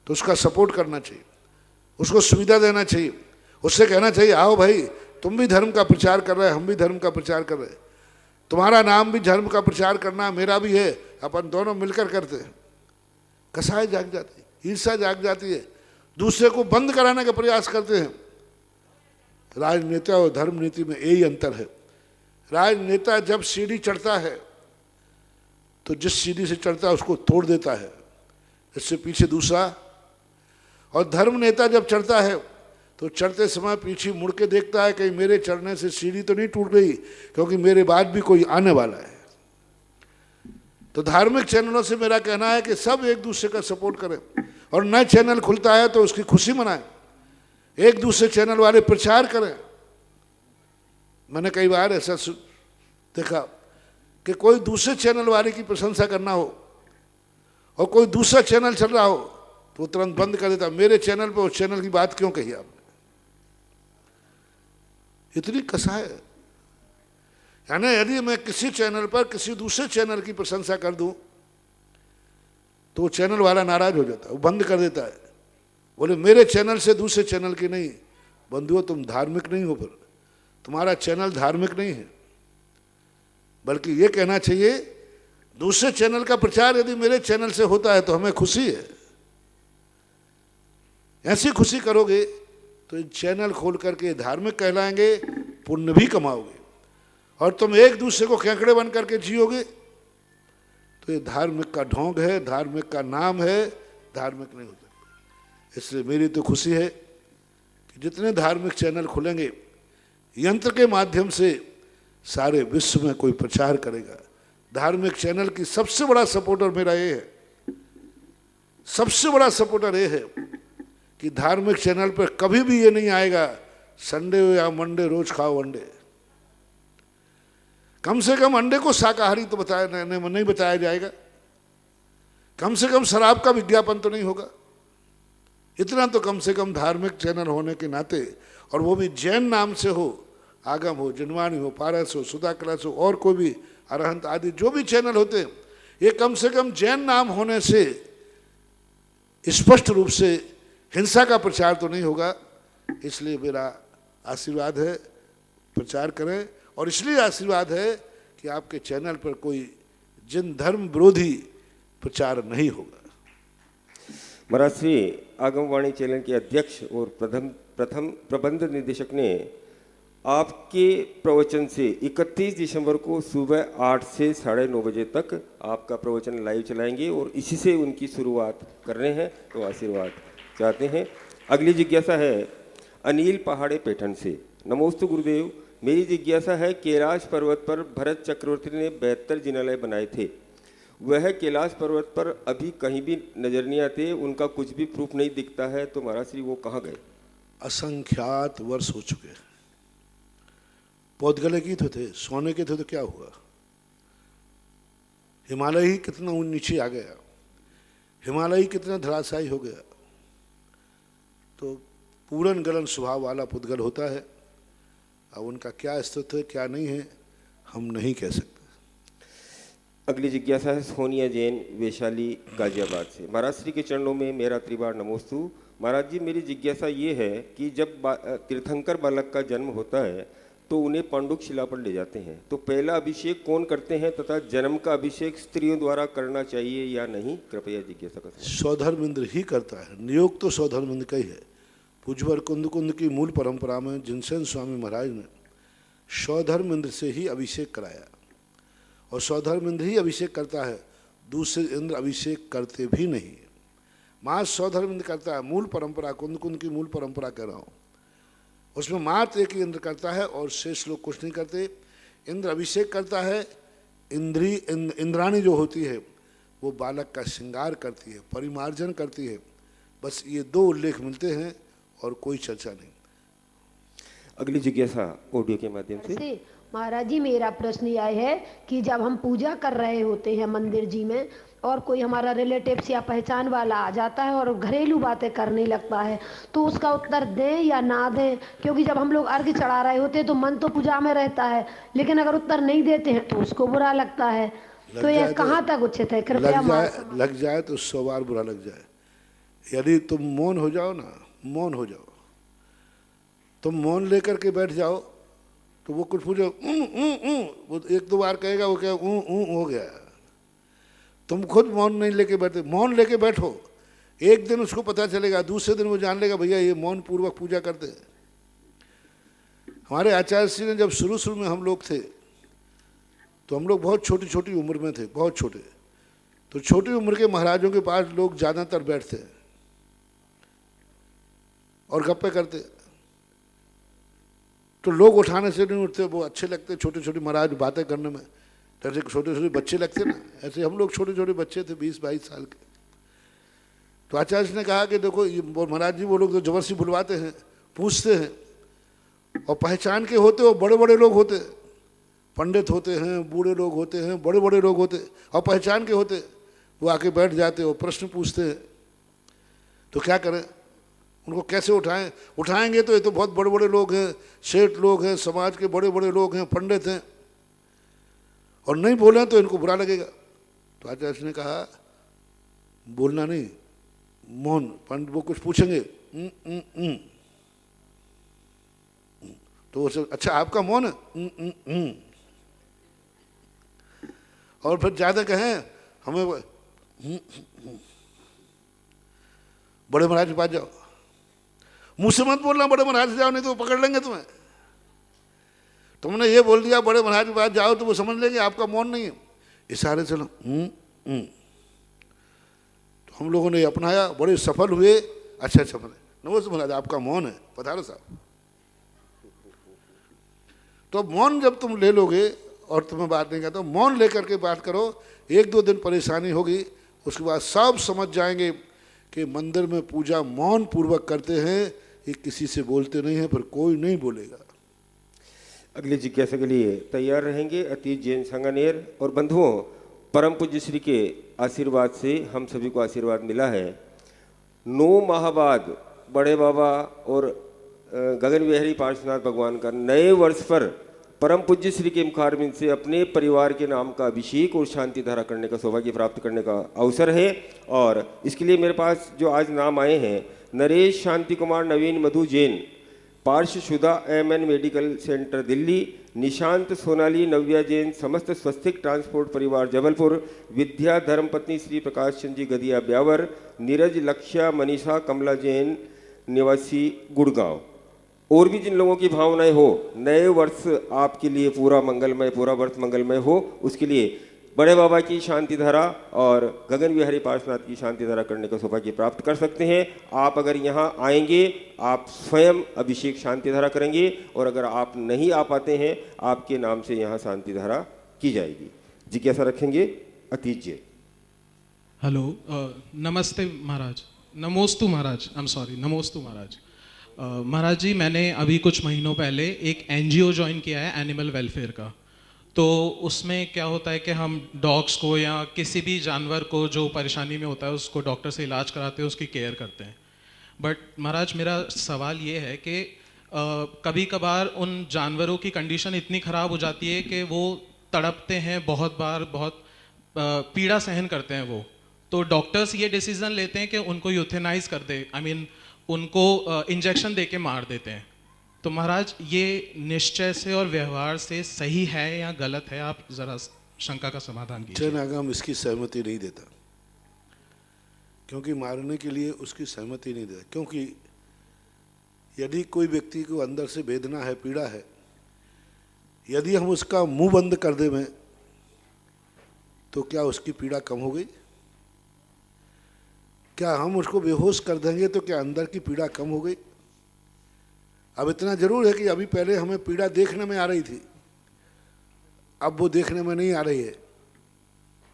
तो उसका सपोर्ट करना चाहिए, उसको सुविधा देना चाहिए, उससे कहना चाहिए आओ भाई तुम भी धर्म का प्रचार कर रहे हैं, हम भी धर्म का प्रचार कर रहे हैं, तुम्हारा नाम भी धर्म का प्रचार करना मेरा भी है, अपन दोनों मिलकर करते हैं। कसाई जाग जाती है, ईर्ष्या जाग जाती है, दूसरे को बंद कराने का प्रयास करते हैं। राजनेता और धर्म नीति में यही अंतर है। राजनेता जब सीढ़ी चढ़ता है तो जिस सीढ़ी से चढ़ता है उसको तोड़ देता है, इससे पीछे दूसरा। और धर्म नेता जब चढ़ता है तो चढ़ते समय पीछे मुड़ के देखता है कि मेरे चढ़ने से सीढ़ी तो नहीं टूट गई, क्योंकि मेरे बाद भी कोई आने वाला है। तो धार्मिक चैनलों से मेरा कहना है कि सब एक दूसरे का सपोर्ट करें, और नए चैनल खुलता है तो उसकी खुशी मनाएं, एक दूसरे चैनल वाले प्रचार करें। मैंने कई बार ऐसा देखा कि कोई दूसरे चैनल वाले की प्रशंसा करना हो और कोई दूसरा चैनल चल रहा हो तो तुरंत बंद कर देता, मेरे चैनल पे उस चैनल की बात क्यों कही आपने। इतनी कसा है। यानी यदि मैं किसी चैनल पर किसी दूसरे चैनल की प्रशंसा कर दूं तो चैनल वाला नाराज हो जाता है, वो बंद कर देता है, बोले मेरे चैनल से दूसरे चैनल की नहीं। बंधुओं, तुम धार्मिक नहीं हो, फिर तुम्हारा चैनल धार्मिक नहीं है। बल्कि ये कहना चाहिए दूसरे चैनल का प्रचार यदि मेरे चैनल से होता है तो हमें खुशी है। ऐसी खुशी करोगे तो ये चैनल खोल करके धार्मिक कहलाएंगे, पुण्य भी कमाओगे। और तुम एक दूसरे को केकड़े बन करके जियोगे तो ये धार्मिक का ढोंग है, धार्मिक का नाम है, धार्मिक नहीं हो सकता। इसलिए मेरी तो खुशी है कि जितने धार्मिक चैनल खुलेंगे यंत्र के माध्यम से सारे विश्व में कोई प्रचार करेगा। धार्मिक चैनल की सबसे बड़ा सपोर्टर मेरा ये है, सबसे बड़ा सपोर्टर ये है कि धार्मिक चैनल पर कभी भी ये नहीं आएगा संडे हो या मंडे रोज खाओ अंडे। कम से कम अंडे को शाकाहारी तो बताया नहीं बताया जाएगा, कम से कम शराब का विज्ञापन तो नहीं होगा। इतना तो कम से कम धार्मिक चैनल होने के नाते, और वो भी जैन नाम से हो, आगम हो, जिनवाणी हो, पारस हो, सुधा क्लास हो, और कोई भी अरहंत आदि जो भी चैनल होते हैं, ये कम से कम जैन नाम होने से स्पष्ट रूप से हिंसा का प्रचार तो नहीं होगा। इसलिए मेरा आशीर्वाद है, प्रचार करें। और इसलिए आशीर्वाद है कि आपके चैनल पर कोई जिन धर्म विरोधी प्रचार नहीं होगा। महाराज श्री आगमवाणी चैनल के अध्यक्ष और प्रथम प्रबंध निदेशक ने आपके प्रवचन से 31 दिसंबर को सुबह 8 से 9:30 बजे तक आपका प्रवचन लाइव चलाएंगे और इसी से उनकी शुरुआत कर रहे हैं, तो आशीर्वाद चाहते हैं। अगली जिज्ञासा है अनिल पहाड़े पैठन से। नमोस्तु गुरुदेव, मेरी जिज्ञासा है कैलाश पर्वत पर भरत चक्रवर्ती ने 72 जिनालय बनाए थे, वह कैलाश पर्वत पर अभी कहीं भी नजर नहीं आते, उनका कुछ भी प्रूफ नहीं दिखता है, तो महाराज श्री वो कहाँ गए? असंख्यात वर्ष हो चुके, पौधगले की तो थे, सोने के थे तो क्या हुआ? हिमालय ही कितना नीचे आ गया, हिमालय ही कितना धराशायी हो गया। तो पूरन गलन स्वभाव वाला पुद्गल होता है। अब उनका क्या अस्तित्व है क्या नहीं है हम नहीं कह सकते। अगली जिज्ञासा है सोनिया जैन, वैशाली, गाजियाबाद से। महाराज श्री के चरणों में मेरा त्रिबार नमोस्तु। महाराज जी, मेरी जिज्ञासा ये है कि जब तीर्थंकर बालक का जन्म होता है तो उन्हें पांडुक शिला पर ले जाते हैं, तो पहला अभिषेक कौन करते हैं तथा जन्म का अभिषेक स्त्रियों द्वारा करना चाहिए या नहीं? कृपया जिज्ञासा करें। सौधर्मेंद्र ही करता है, नियोग तो सौधर्मेंद्र का ही है। पूज्यवर कुंद कुंद की मूल परंपरा में जिनसेन स्वामी महाराज ने सौधर्मेंद्र से ही अभिषेक कराया, और सौधर्मेंद्र ही अभिषेक करता है, दूसरे इंद्र अभिषेक करते भी नहीं। माँ सौधर्मेंद्र करता है, मूल परंपरा कुंद कुंद की मूल परंपरा कह रहा हूँ, उसमें मात्र एक ही इंद्र करता है और शेष लोग कुछ नहीं करते। इंद्र अभिषेक करता है, इंद्राणी जो होती है वो बालक का श्रृंगार करती है, परिमार्जन करती है। बस ये दो उल्लेख मिलते हैं और कोई चर्चा नहीं। अगली जिज्ञासा ऑडियो के माध्यम से। महाराज जी, मेरा प्रश्न यह है कि जब हम पूजा कर रहे होते हैं मंदिर जी में और कोई हमारा रिलेटिव्स या पहचान वाला आ जाता है और घरेलू बातें करने लगता है, तो उसका उत्तर दें या ना दें? क्योंकि जब हम लोग अर्घ्य चढ़ा रहे होते हैं तो मन तो पूजा में रहता है, लेकिन अगर उत्तर नहीं देते हैं तो उसको बुरा लगता है। तो यह कहाँ तक उचित है? कृपया लग जाए तो 100 बार बुरा लग जाए। यदि तुम मौन हो जाओ ना, मौन हो जाओ, तुम मौन लेकर के बैठ जाओ तो वो कुछ पूछो वो 1-2 बार कहेगा, वो क्या हो गया। तुम खुद मौन नहीं लेके बैठे, मौन लेके बैठो, एक दिन उसको पता चलेगा, दूसरे दिन वो जान लेगा भैया ये मौन पूर्वक पूजा करते हैं। हमारे आचार्य श्री ने जब शुरू में हम लोग थे तो हम लोग बहुत छोटी छोटी उम्र में थे, बहुत छोटे, तो छोटी उम्र के महाराजों के पास लोग ज़्यादातर बैठते और गप्पे करते, तो लोग उठाने से नहीं उठते, वो अच्छे लगते छोटे छोटे महाराज बातें करने में। जैसे छोटे छोटे बच्चे लगते ना, ऐसे हम लोग छोटे छोटे बच्चे थे 20-22 साल के। तो आचार्य ने कहा कि देखो ये महाराज जी वो लोग तो जबरदस्ती बुलवाते हैं, पूछते हैं, और पहचान के होते वो बड़े बड़े लोग होते, पंडित होते हैं, बूढ़े लोग होते हैं, बड़े बड़े लोग होते, और पहचान के होते, वो आके बैठ जाते और प्रश्न पूछते हैं। तो क्या करें, उनको कैसे उठाएं? उठाएंगे तो ये तो बहुत बड़े बड़े लोग हैं, सेठ लोग हैं, समाज के बड़े बड़े लोग हैं, पंडित हैं, और नहीं बोले तो इनको बुरा लगेगा। तो आचार्य ने कहा बोलना नहीं, मौन। पंडित वो कुछ पूछेंगे, तो वो अच्छा आपका मौन है, और फिर ज्यादा कहें हमें बड़े महाराज के पास जाओ, मुंह से मत बोलना बड़े महाराज से जाओ, नहीं तो वो पकड़ लेंगे तुम्हें। तुमने ये बोल दिया बड़े महाराज के पास जाओ तो वो समझ लेंगे आपका मौन नहीं है, इशारे से लो। तो हम लोगों ने अपनाया, बड़े सफल हुए। अच्छा बोले नमस्ते महाराज आपका मौन है, पधारो साहब। तो मौन जब तुम ले लोगे और तुम्हें बात नहीं कहता, मौन लेकर के बात करो। 1-2 दिन परेशानी होगी, उसके बाद सब समझ जाएंगे कि मंदिर में पूजा मौन पूर्वक करते हैं, ये किसी से बोलते नहीं हैं, पर कोई नहीं बोलेगा। अगले जिज्ञासा के लिए तैयार रहेंगे अतीत जैन संगनेर। और बंधुओं, परम पूज्य श्री के आशीर्वाद से हम सभी को आशीर्वाद मिला है। 9 माह बाद बड़े बाबा और गगन विहारी पार्श्वनाथ भगवान का नए वर्ष पर परम पूज्य श्री के मुखारबिंद से अपने परिवार के नाम का अभिषेक और शांति धारा करने का सौभाग्य प्राप्त करने का अवसर है। और इसके लिए मेरे पास जो आज नाम आए हैं, Naresh Shanti Kumar Naveen Madhu Jain, Parshvashuda MN medical centre Delhi, Nishant Sonali Navya Jain समस्त स्वस्तिक ट्रांसपोर्ट परिवार जबलपुर, विद्या धर्मपत्नी श्री प्रकाश चंद जी गदिया ब्यावर, नीरज लक्ष्या मनीषा कमला जैन निवासी गुड़गांव। और भी जिन लोगों की भावनाएं हो, नए वर्ष आपके लिए पूरा मंगलमय, पूरा वर्ष मंगलमय हो, उसके लिए बड़े बाबा की शांति धारा और गगन विहारी पार्श्वनाथ की शांति धारा करने का सौभाग्य प्राप्त कर सकते हैं। आप अगर यहाँ आएंगे, आप स्वयं अभिषेक शांति धारा करेंगे, और अगर आप नहीं आ पाते हैं, आपके नाम से यहाँ शांति धारा की जाएगी। जिज्ञासा रखेंगे अतीत जी। हेलो, नमस्ते महाराज, नमोस्तु महाराज, आई एम सॉरी, नमोस्तु महाराज। महाराज जी, मैंने अभी कुछ महीनों पहले एक NGO ज्वाइन किया है एनिमल वेलफेयर का। तो उसमें क्या होता है कि हम डॉग्स को या किसी भी जानवर को जो परेशानी में होता है उसको डॉक्टर से इलाज कराते हैं, उसकी केयर करते हैं। बट महाराज, मेरा सवाल ये है कि कभी कभार उन जानवरों की कंडीशन इतनी ख़राब हो जाती है कि वो तड़पते हैं, बहुत बार बहुत पीड़ा सहन करते हैं वो। तो डॉक्टर्स ये डिसीज़न लेते हैं कि उनको यूथेनाइज कर दे, आई मीन उनको इंजेक्शन दे के मार देते हैं। तो महाराज, ये निश्चय से और व्यवहार से सही है या गलत है? आप जरा शंका का समाधान कीजिए। आगम इसकी सहमति नहीं देता, क्योंकि मारने के लिए उसकी सहमति नहीं देता। क्योंकि यदि कोई व्यक्ति को अंदर से वेदना है, पीड़ा है, यदि हम उसका मुंह बंद कर दें तो क्या उसकी पीड़ा कम हो गई? क्या हम उसको बेहोश कर देंगे तो क्या अंदर की पीड़ा कम हो गई? अब इतना जरूर है कि अभी पहले हमें पीड़ा देखने में आ रही थी, अब वो देखने में नहीं आ रही है।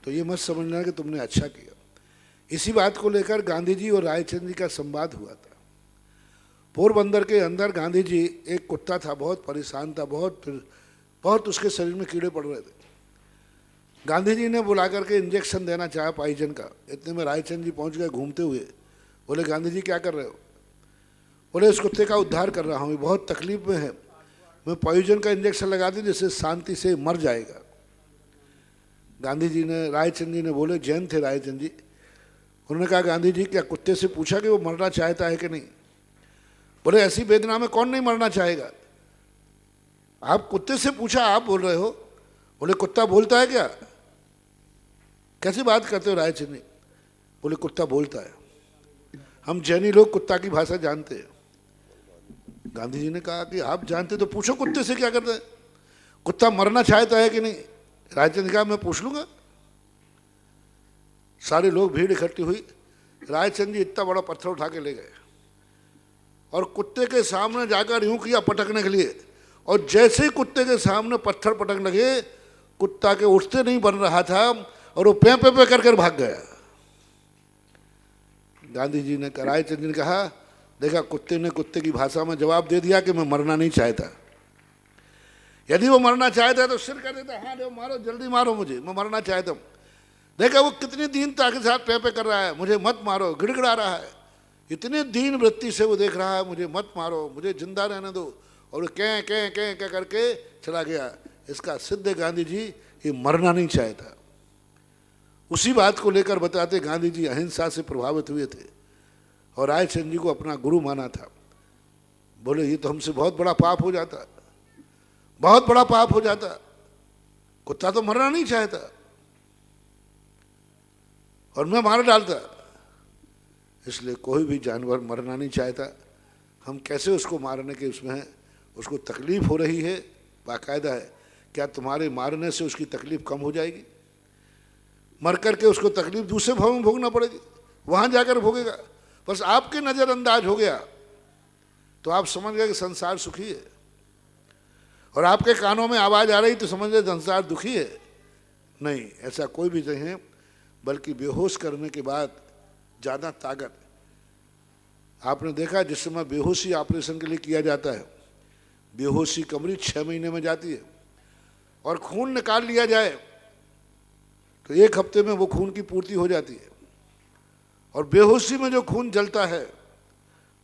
तो ये मत समझना कि तुमने अच्छा किया। इसी बात को लेकर गांधी जी और रायचंद जी का संवाद हुआ था। पोरबंदर के अंदर गांधी जी, एक कुत्ता था, बहुत परेशान था, बहुत उसके शरीर में कीड़े पड़ रहे थे। गांधी जी ने बुला करके इंजेक्शन देना चाहा पॉइजन का। इतने में रायचंद जी पहुंच गए घूमते हुए। बोले गांधी जी क्या कर रहे हो? बोले इस कुत्ते का उद्धार कर रहा हूँ, ये बहुत तकलीफ में है, मैं पॉइजन का इंजेक्शन लगा दूँ जिससे शांति से मर जाएगा। गांधी जी ने, रायचंद जी ने, बोले जैन थे रायचंद जी, उन्होंने कहा गांधी जी क्या कुत्ते से पूछा कि वो मरना चाहता है कि नहीं? बोले ऐसी वेदना में कौन नहीं मरना चाहेगा? आप कुत्ते से पूछा, आप बोल रहे हो? बोले कुत्ता बोलता है क्या? कैसी बात करते हो रायचंद जी? बोले कुत्ता बोलता है, हम जैनी लोग कुत्ता की भाषा जानते हैं। गांधी जी ने कहा कि आप जानते तो पूछो कुत्ते से क्या करता है, कुत्ता मरना चाहता है कि नहीं? रायचंद ने कहा मैं पूछ लूंगा। सारे लोग, भीड़ इकट्ठी हुई। रायचंद जी इतना बड़ा पत्थर उठा के ले गए और कुत्ते के सामने जाकर यूं किया पटकने के लिए, और जैसे ही कुत्ते के सामने पत्थर पटक लगे कुत्ता के उठते नहीं बन रहा था और वो पे कर कर भाग गया। गांधी जी ने रायचंद जी ने कहा, देखा कुत्ते ने कुत्ते की भाषा में जवाब दे दिया कि मैं मरना नहीं चाहता। यदि वो मरना चाहता तो सिर कर देता, हाँ देखो मारो, जल्दी मारो मुझे, मैं मरना चाहता हूँ। देखा वो कितनी दीनता के साथ पे कर रहा है, मुझे मत मारो, गिड़गिड़ा रहा है, इतने दीन वृत्ति से वो देख रहा है, मुझे मत मारो, मुझे जिंदा रहने दो, और वो क्या करके चला गया। इसका सिद्ध गांधी जी ये मरना नहीं चाहता। उसी बात को लेकर बताते गांधी जी अहिंसा से प्रभावित हुए थे और रायचंद जी को अपना गुरु माना था। बोले ये तो हमसे बहुत बड़ा पाप हो जाता, बहुत बड़ा पाप हो जाता, कुत्ता तो मरना नहीं चाहता और मैं मार डालता। इसलिए कोई भी जानवर मरना नहीं चाहता। हम कैसे उसको मारने के उसमें हैं, उसको तकलीफ हो रही है, बाकायदा है, क्या तुम्हारे मारने से उसकी तकलीफ कम हो जाएगी? मर करके उसको तकलीफ दूसरे भाव में भोगना पड़ेगी, वहां जाकर भोगेगा। बस आपके नज़रअंदाज हो गया तो आप समझ गए कि संसार सुखी है, और आपके कानों में आवाज़ आ रही तो समझ गए संसार दुखी है। नहीं, ऐसा कोई भी नहीं है, बल्कि बेहोश करने के बाद ज़्यादा ताकत। आपने देखा जिस समय बेहोशी ऑपरेशन के लिए किया जाता है, बेहोशी कमरी 6 महीने में जाती है, और खून निकाल लिया जाए तो 1 हफ्ते में वो खून की पूर्ति हो जाती है। और बेहोशी में जो खून जलता है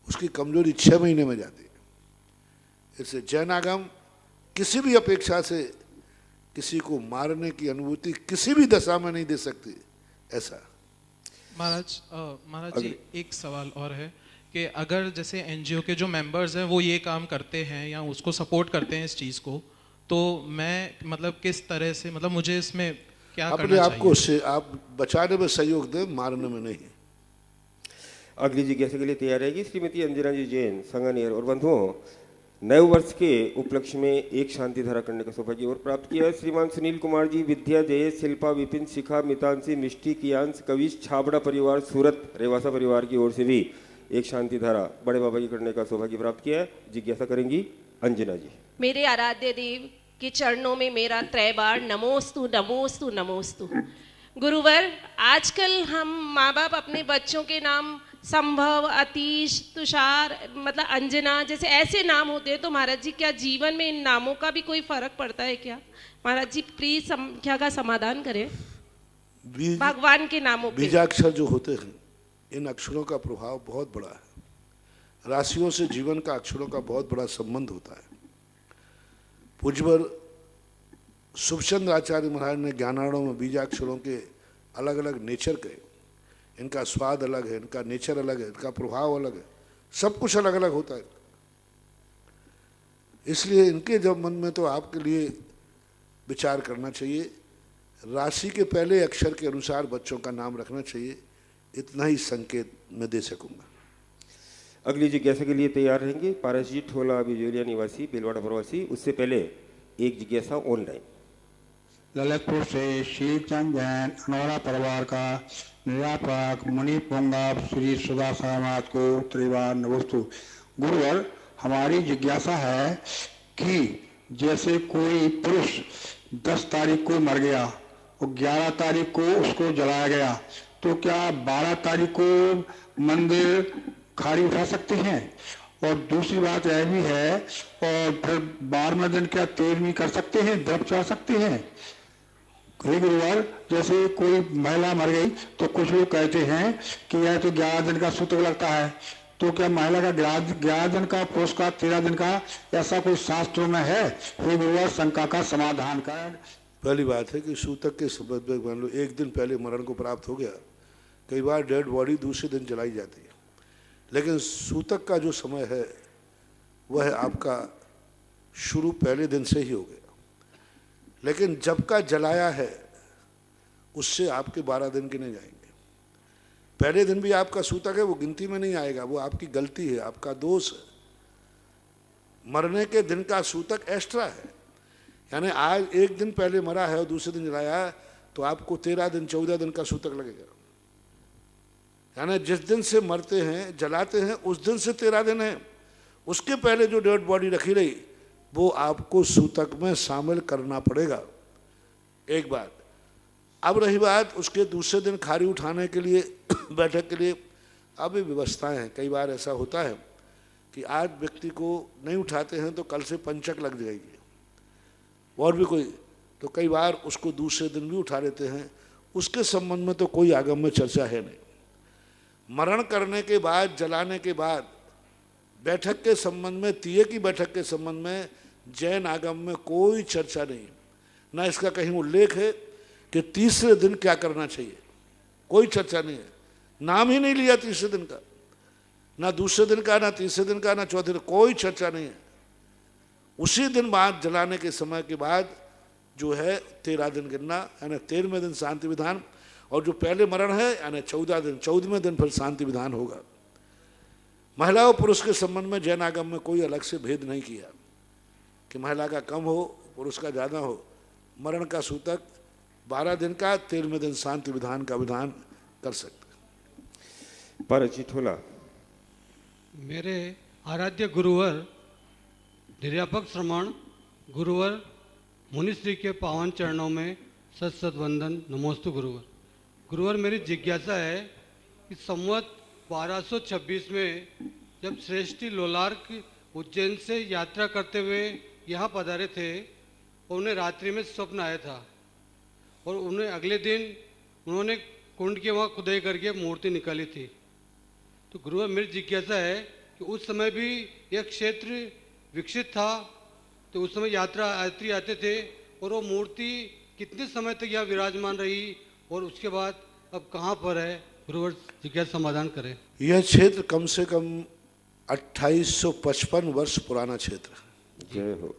उसकी कमजोरी 6 महीने में जाती है। इससे जैनागम किसी भी अपेक्षा से किसी को मारने की अनुभूति किसी भी दशा में नहीं दे सकती। ऐसा महाराज जी एक सवाल और है कि अगर जैसे एनजीओ के जो मेंबर्स हैं वो ये काम करते हैं या उसको सपोर्ट करते हैं इस चीज़ को, तो मैं मतलब किस तरह से, मतलब मुझे इसमें क्या अपने करना आप को चाहिए? आप बचाने में सहयोग दें, मारने में नहीं। अगली जिज्ञासा के लिए तैयार रहेगी श्रीमती अंजना जी जैन संगनेर। और बंधुओं, नए वर्ष के उपलक्ष्य में एक शांति धारा करने का सौभाग्य और प्राप्त किया है। श्रीमान सुनील कुमार जी, विद्या, जयेश, शिल्पा, विपिन, शिखा, मितांशी, मिष्टी, कियांश, कविश, छाबड़ा परिवार, सूरत रेवासा परिवार की ओर से भी एक शांति धारा बड़े बाबा की करने का सौभाग्य प्राप्त किया है। जिज्ञासा करेंगी अंजना जी। मेरे आराध्य देव के चरणों में मेरा 3 बार नमोस्तु नमोस्तु नमोस्तु। गुरुवर, आजकल हम माँ बाप अपने बच्चों के नाम संभव, अतीश, तुषार, मतलब अंजना जैसे ऐसे नाम होते हैं, तो महाराज जी क्या जीवन में इन नामों का भी कोई फर्क पड़ता है क्या? महाराज जी प्लीज समस्या का समाधान करें भगवान के नामों पे। बीजाक्षर जो होते हैं, इन अक्षरों का प्रभाव बहुत बड़ा है। राशियों से जीवन का अक्षरों का बहुत बड़ा संबंध होता है। पूज्यवर शुभचंद्र आचार्य महाराज ने ज्ञानार्णव में बीजाक्षरों के अलग अलग नेचर के, इनका स्वाद अलग है, इनका नेचर अलग है, इनका प्रभाव अलग है, सब कुछ अलग अलग होता है। इसलिए इनके जब मन में तो आपके लिए विचार करना चाहिए, राशि के पहले अक्षर के अनुसार बच्चों का नाम रखना चाहिए। इतना ही संकेत मैं दे सकूंगा। अगली जिज्ञासा के लिए तैयार रहेंगे पारस जी, ठोला बिजोलिया निवासी, बेलवाड़ा प्रवासी। उससे पहले एक जिज्ञासा ऑनलाइन। ललितपुर से शीलचंद जैन अनौरा परिवार का निरापक मुनि पुंगव श्री सुधा समाज को त्रिवार नमोस्तु। गुरुवर, हमारी जिज्ञासा है कि जैसे कोई पुरुष 10 तारीख को मर गया और 11 तारीख को उसको जलाया गया, तो क्या 12 तारीख को मंदिर खाली उठा सकते हैं? और दूसरी बात यह भी है, और फिर 12वें दिन क्या तेल नहीं कर सकते हैं, द्रव चढ़ा सकते हैं? गुरुवार जैसे कोई महिला मर गई तो कुछ लोग कहते हैं कि यह तो 11 दिन का सूतक लगता है, तो क्या महिला का 11 दिन का, पुरुष का 13 दिन का, ऐसा कोई शास्त्रों में है? गुरुवार शंका का समाधान कर। पहली बात है कि सूतक के संबंध में मान लो 1 दिन पहले मरण को प्राप्त हो गया, कई बार डेड बॉडी दूसरे दिन जलाई जाती है, लेकिन सूतक का जो समय है वह आपका शुरू पहले दिन से ही हो गया। लेकिन जब का जलाया है उससे आपके 12 दिन गिने जाएंगे। पहले दिन भी आपका सूतक है, वो गिनती में नहीं आएगा, वो आपकी गलती है, आपका दोष है। मरने के दिन का सूतक एक्स्ट्रा है, यानी आज 1 दिन पहले मरा है और दूसरे दिन जलाया तो आपको 13 दिन 14 दिन का सूतक लगेगा। यानी जिस दिन से मरते हैं जलाते हैं उस दिन से 13 दिन है, उसके पहले जो डेड बॉडी रखी रही वो आपको सूतक में शामिल करना पड़ेगा। एक बात। अब रही बात उसके दूसरे दिन खारी उठाने के लिए बैठक के लिए अभी व्यवस्थाएं हैं। कई बार ऐसा होता है कि आज व्यक्ति को नहीं उठाते हैं तो कल से पंचक लग जाएगी और भी कोई, तो कई बार उसको दूसरे दिन भी उठा लेते हैं। उसके संबंध में तो कोई आगम में चर्चा है नहीं। मरण करने के बाद, जलाने के बाद बैठक के संबंध में, तीये की बैठक के संबंध में जैन आगम में कोई चर्चा नहीं, ना इसका कहीं उल्लेख है कि तीसरे दिन क्या करना चाहिए। कोई चर्चा नहीं है, नाम ही नहीं लिया तीसरे दिन का, ना दूसरे दिन का, ना तीसरे दिन का, ना चौथे दिन, कोई चर्चा नहीं है। उसी दिन बाद जलाने के समय के बाद जो है 13 दिन गिनना, यानी 13वें दिन शांति विधान, और जो पहले मरण है यानी 14 दिन, 14वें दिन फिर शांति विधान होगा। महिला और पुरुष के संबंध में जैन आगम में कोई अलग से भेद नहीं किया कि महिला का कम हो, पुरुष का ज़्यादा हो। मरण का सूतक 12 दिन का, 13वें दिन शांति विधान का विधान कर सकते। पर चिठोला। मेरे आराध्य गुरुवर निर्यापक श्रमण गुरुवर मुनिश्री के पावन चरणों में सत सत वंदन। नमोस्तु गुरुवर। गुरुवर, मेरी जिज्ञासा है कि संवत 1226 में जब श्रेष्ठी लोलार्क उज्जैन से यात्रा करते हुए यहाँ पधारे थे, उन्हें रात्रि में स्वप्न आया था और उन्हें अगले दिन उन्होंने कुंड के वहाँ खुदाई करके मूर्ति निकाली थी। तो गुरुवर, मेरी जिज्ञासा है कि उस समय भी यह क्षेत्र विकसित था, तो उस समय यात्री आते थे और वो मूर्ति कितने समय तक यहाँ विराजमान रही और उसके बाद अब कहाँ पर है? गुरुवर जिज्ञासा समाधान करें। यह क्षेत्र कम से कम 2855 वर्ष पुराना क्षेत्र है। जय हो।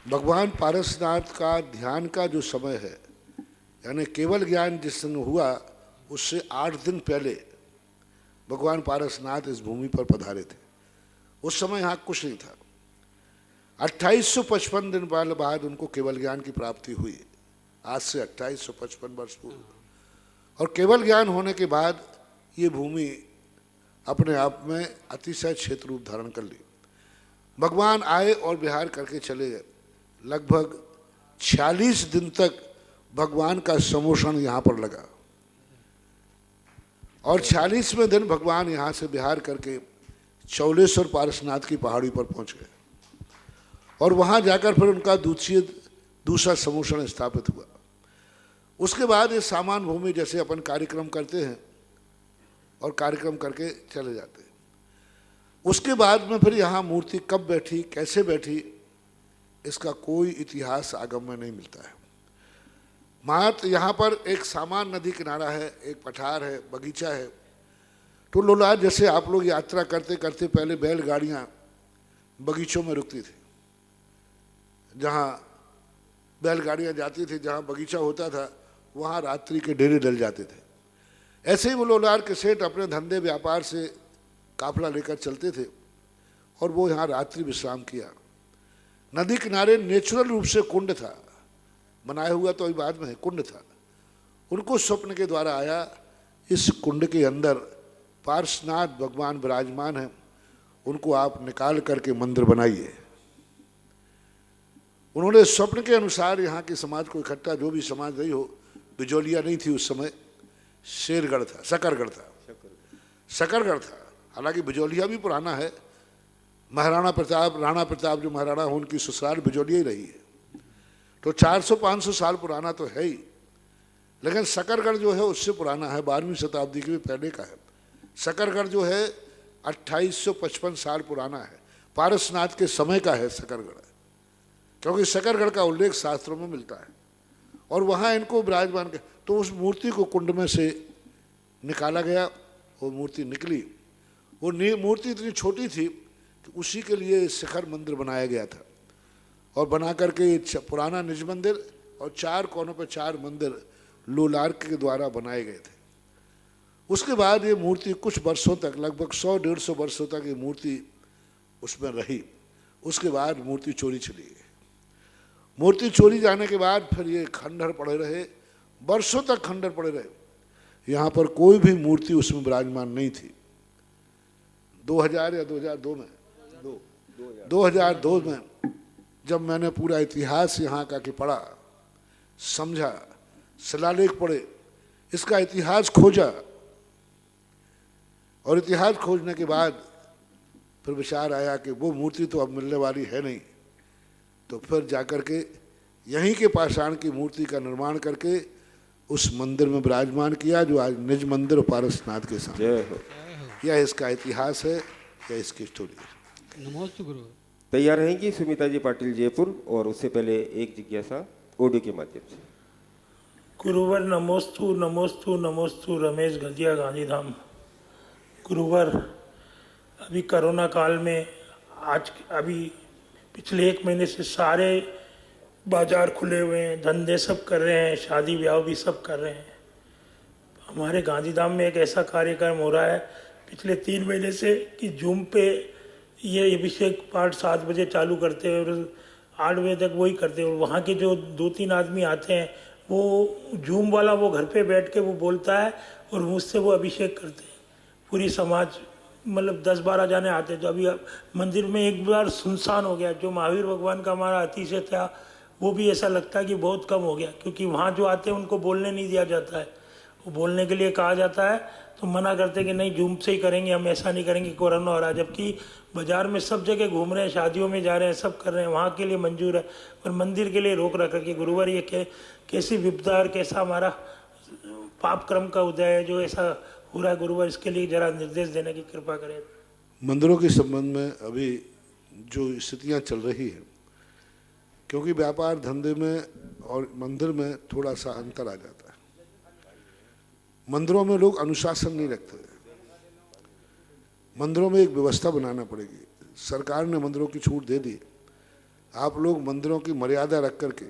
भगवान पारसनाथ का ध्यान का जो समय है, यानी केवल ज्ञान जिस दिन हुआ उससे 8 दिन पहले भगवान पारसनाथ इस भूमि पर पधारे थे। उस समय यहाँ कुछ नहीं था। 2855 दिन बाद उनको केवल ज्ञान की प्राप्ति हुई, आज से 2855 वर्ष पूर्व। और केवल ज्ञान होने के बाद ये भूमि अपने आप में अतिशय क्षेत्र रूप धारण कर ली। भगवान आए और विहार करके चले गए। लगभग 46 दिन तक भगवान का समोषण यहाँ पर लगा और 46वें दिन भगवान यहाँ से विहार करके चौलेश्वर पारसनाथ की पहाड़ी पर पहुँच गए और वहाँ जाकर फिर उनका दूसरा समोषण स्थापित हुआ। उसके बाद ये सामान भूमि जैसे अपन कार्यक्रम करते हैं और कार्यक्रम करके चले जाते हैं। उसके बाद में फिर यहाँ मूर्ति कब बैठी, कैसे बैठी, इसका कोई इतिहास आगम में नहीं मिलता है। मात्र यहाँ पर एक सामान नदी किनारा है, एक पठार है, बगीचा है। तो लोलार जैसे आप लोग यात्रा करते करते पहले बैलगाड़ियाँ बगीचों में रुकती थी, जहाँ बैलगाड़ियाँ जाती थी, जहाँ बगीचा होता था वहाँ रात्रि के डेरे डल जाते थे। ऐसे ही वो लोलार के सेठ अपने धंधे व्यापार से काफला लेकर चलते थे और वो यहाँ रात्रि विश्राम किया। नदी किनारे नेचुरल रूप से कुंड था, बनाया हुआ तो अभी बाद में है, कुंड था। उनको स्वप्न के द्वारा आया, इस कुंड के अंदर पार्श्वनाथ भगवान विराजमान हैं, उनको आप निकाल करके मंदिर बनाइए। उन्होंने स्वप्न के अनुसार यहाँ के समाज को इकट्ठा, जो भी समाज रही हो, बिजौलिया नहीं थी उस समय, शेरगढ़ था, शकरगढ़ था, शकरगढ़ था। हालांकि बिजौलिया भी पुराना है। महाराणा प्रताप, राणा प्रताप जो महाराणा हो, उनकी ससुराल बिजौलिया ही रही है, तो 400-500 साल पुराना तो है ही। लेकिन शकरगढ़ जो है उससे पुराना है, 12वीं शताब्दी के भी पहले का है। शकरगढ़ जो है 2855 साल पुराना है, पारसनाथ के समय का है शकरगढ़, क्योंकि शकरगढ़ का उल्लेख शास्त्रों में मिलता है। और वहाँ इनको विराजमान कर, तो उस मूर्ति को कुंड में से निकाला गया, वो मूर्ति निकली। वो मूर्ति इतनी छोटी थी कि उसी के लिए शिखर मंदिर बनाया गया था और बना करके पुराना निज मंदिर और 4 कोनों पर 4 मंदिर लोलार्क के द्वारा बनाए गए थे। उसके बाद ये मूर्ति कुछ वर्षों तक, लगभग 100-150 वर्षों तक ये मूर्ति उसमें रही। उसके बाद मूर्ति चोरी चली गई। मूर्ति चोरी जाने के बाद फिर ये खंडहर पड़े रहे, वर्षों तक खंडहर पड़े रहे। यहाँ पर कोई भी मूर्ति उसमें विराजमान नहीं थी। 2000 या 2002 में 2002 में जब मैंने पूरा इतिहास यहाँ का के पढ़ा, समझा, शिलालेख पढ़े, इसका इतिहास खोजा, और इतिहास खोजने के बाद फिर विचार आया कि वो मूर्ति तो अब मिलने वाली है नहीं, तो फिर जाकर के यहीं के पाषाण की मूर्ति का निर्माण करके उस मंदिर में विराजमान किया, जो आज निज मंदिर पारसनाथ के सामने। यह इसका इतिहास है, यह इसकी स्टोरी है। नमोस्तु गुरु। तैयार रहेंगी सुमिता जी पाटिल जयपुर, और उससे पहले एक जिज्ञासा ऑडियो के माध्यम से। गुरुवर नमोस्तु नमोस्तु नमोस्तु रमेश गजिया गांधीधाम। गुरुवर, अभी कोरोना काल में अभी पिछले 1 महीने से सारे बाजार खुले हुए हैं, धंधे सब कर रहे हैं, शादी ब्याह भी सब कर रहे हैं। हमारे गांधीधाम में एक ऐसा कार्यक्रम हो रहा है पिछले 3 महीने से कि जूम पे ये अभिषेक पाठ 7 बजे चालू करते हैं और 8 बजे तक वही करते हैं। और वहाँ के जो 2-3 आदमी आते हैं, वो जूम वाला वो घर पे बैठ के वो बोलता है और मुझसे वो अभिषेक करते हैं। पूरी समाज मतलब 10-12 जाने आते हैं। तो अभी मंदिर में एक बार सुनसान हो गया। जो महावीर भगवान का हमारा अतिशय था, वो भी ऐसा लगता है कि बहुत कम हो गया, क्योंकि वहाँ जो आते हैं उनको बोलने नहीं दिया जाता है। वो बोलने के लिए कहा जाता है तो मना करते कि नहीं, जूम से ही करेंगे, हम ऐसा नहीं करेंगे, कोरोना हो रहा है। जबकि बाजार में सब जगह घूम रहे हैं, शादियों में जा रहे हैं, सब कर रहे हैं, वहाँ के लिए मंजूर है, पर मंदिर के लिए रोक रखा कि गुरुवार ये कैसी विपदा और कैसा हमारा पाप क्रम का उदय है जो ऐसा हो रहा है। गुरुवार, इसके लिए जरा निर्देश देने की कृपा करें। मंदिरों के संबंध में अभी जो स्थितियाँ चल रही हैं, क्योंकि व्यापार धंधे में और मंदिर में थोड़ा सा अंतर आ जाता है। मंदिरों में लोग अनुशासन नहीं रखते, मंदिरों में एक व्यवस्था बनाना पड़ेगी। सरकार ने मंदिरों की छूट दे दी, आप लोग मंदिरों की मर्यादा रख करके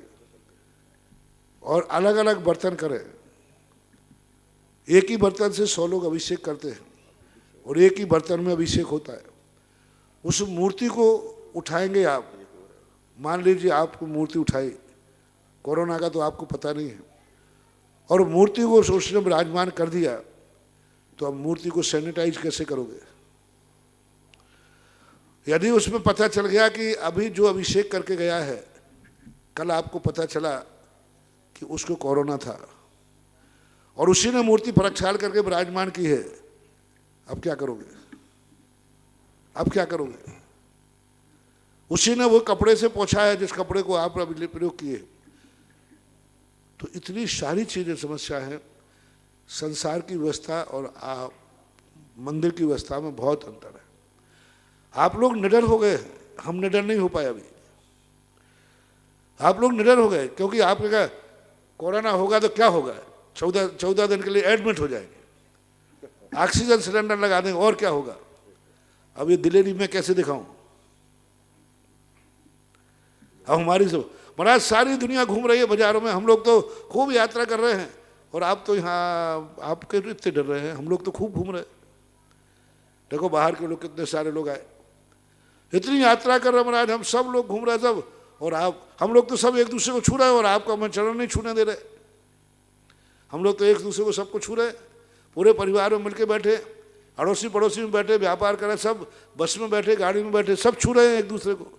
और अलग अलग बर्तन करें। एक ही बर्तन से 100 लोग अभिषेक करते हैं और एक ही बर्तन में अभिषेक होता है। उस मूर्ति को उठाएंगे आप, मान लीजिए आपको मूर्ति उठाई, कोरोना का तो आपको पता नहीं है, और मूर्ति को उसने विराजमान कर दिया, तो अब मूर्ति को सैनिटाइज कैसे करोगे? यदि उसमें पता चल गया कि अभी जो अभिषेक करके गया है, कल आपको पता चला कि उसको कोरोना था और उसी ने मूर्ति प्रक्षाल करके विराजमान की है, अब क्या करोगे? अब क्या करोगे? उसी ने वो कपड़े से पोंछा है जिस कपड़े को आप अभी प्रयोग किए। तो इतनी सारी चीजें समस्या है। संसार की व्यवस्था और मंदिर की व्यवस्था में बहुत अंतर है। आप लोग निडर हो गए, हम निडर नहीं हो पाए अभी। आप लोग निडर हो गए क्योंकि आपने कहा कोरोना होगा तो क्या होगा, 14 दिन के लिए एडमिट हो जाएंगे, ऑक्सीजन सिलेंडर लगा देंगे, और क्या होगा। अब ये दिलेरी में कैसे दिखाऊं? अब हमारी सब महाराज सारी दुनिया घूम रही है बाजारों में, हम लोग तो खूब यात्रा कर रहे हैं और आप तो यहाँ आपके इतने डर रहे हैं, हम लोग तो खूब घूम रहे हैं। देखो बाहर के लोग कितने सारे लोग आए, इतनी यात्रा कर रहे हैं महाराज, हम सब लोग घूम रहे हैं सब, और आप हम लोग तो सब एक दूसरे को छू रहे हैं और आपका मन चरण नहीं छूने दे रहे। हम लोग तो एक दूसरे को सबको छू रहे, पूरे परिवार में मिलके बैठे, अड़ोसी पड़ोसी में बैठे, व्यापार कर रहे, सब बस में बैठे, गाड़ी में बैठे, सब छू रहे हैं एक दूसरे को,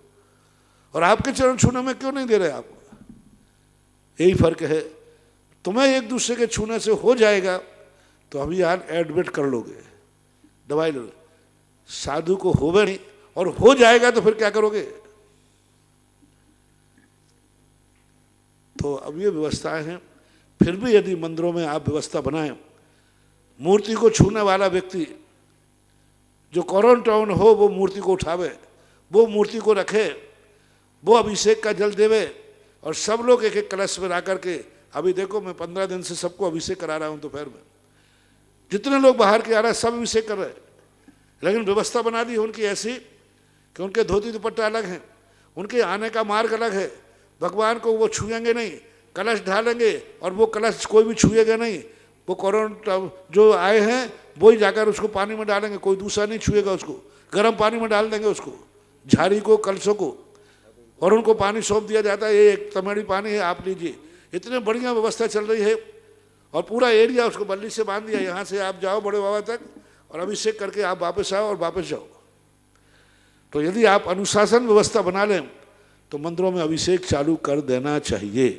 और आपके चरण छूने में क्यों नहीं दे रहे आप? यही फर्क है। तुम्हें एक दूसरे के छूने से हो जाएगा तो अभी यार एडमिट कर लोगे, दवाई लो। साधु को होवे नहीं और हो जाएगा तो फिर क्या करोगे? तो अब ये व्यवस्थाएं हैं। फिर भी यदि मंदिरों में आप व्यवस्था बनाएं, मूर्ति को छूने वाला व्यक्ति जो क्वारंटाइन हो वो मूर्ति को उठावे, वो मूर्ति को रखे, वो अभिषेक का जल देवे, और सब लोग एक एक कलश में ला करके, अभी देखो मैं 15 दिन से सबको अभिषेक करा रहा हूँ दोपहर में, जितने लोग बाहर के आ रहे हैं सब अभिषेक कर रहे हैं। लेकिन व्यवस्था बना दी उनकी ऐसी कि उनके धोती दुपट्टा अलग हैं, उनके आने का मार्ग अलग है, भगवान को वो छुएंगे नहीं, कलश ढालेंगे और वो कलश कोई भी छुएगा नहीं। वो कोरोना जो आए हैं वो ही जाकर उसको पानी में डालेंगे, कोई दूसरा नहीं छुएगा उसको, गर्म पानी में डाल देंगे उसको, झाड़ी को, कलशों को, और उनको पानी सौंप दिया जाता है, ये एक तमेड़ी पानी है आप लीजिए। इतने बढ़िया व्यवस्था चल रही है और पूरा एरिया उसको बल्ली से बांध दिया, यहाँ से आप जाओ बड़े बाबा तक और अभिषेक करके आप वापस आओ और वापस जाओ। तो यदि आप अनुशासन व्यवस्था बना लें तो मंदिरों में अभिषेक चालू कर देना चाहिए।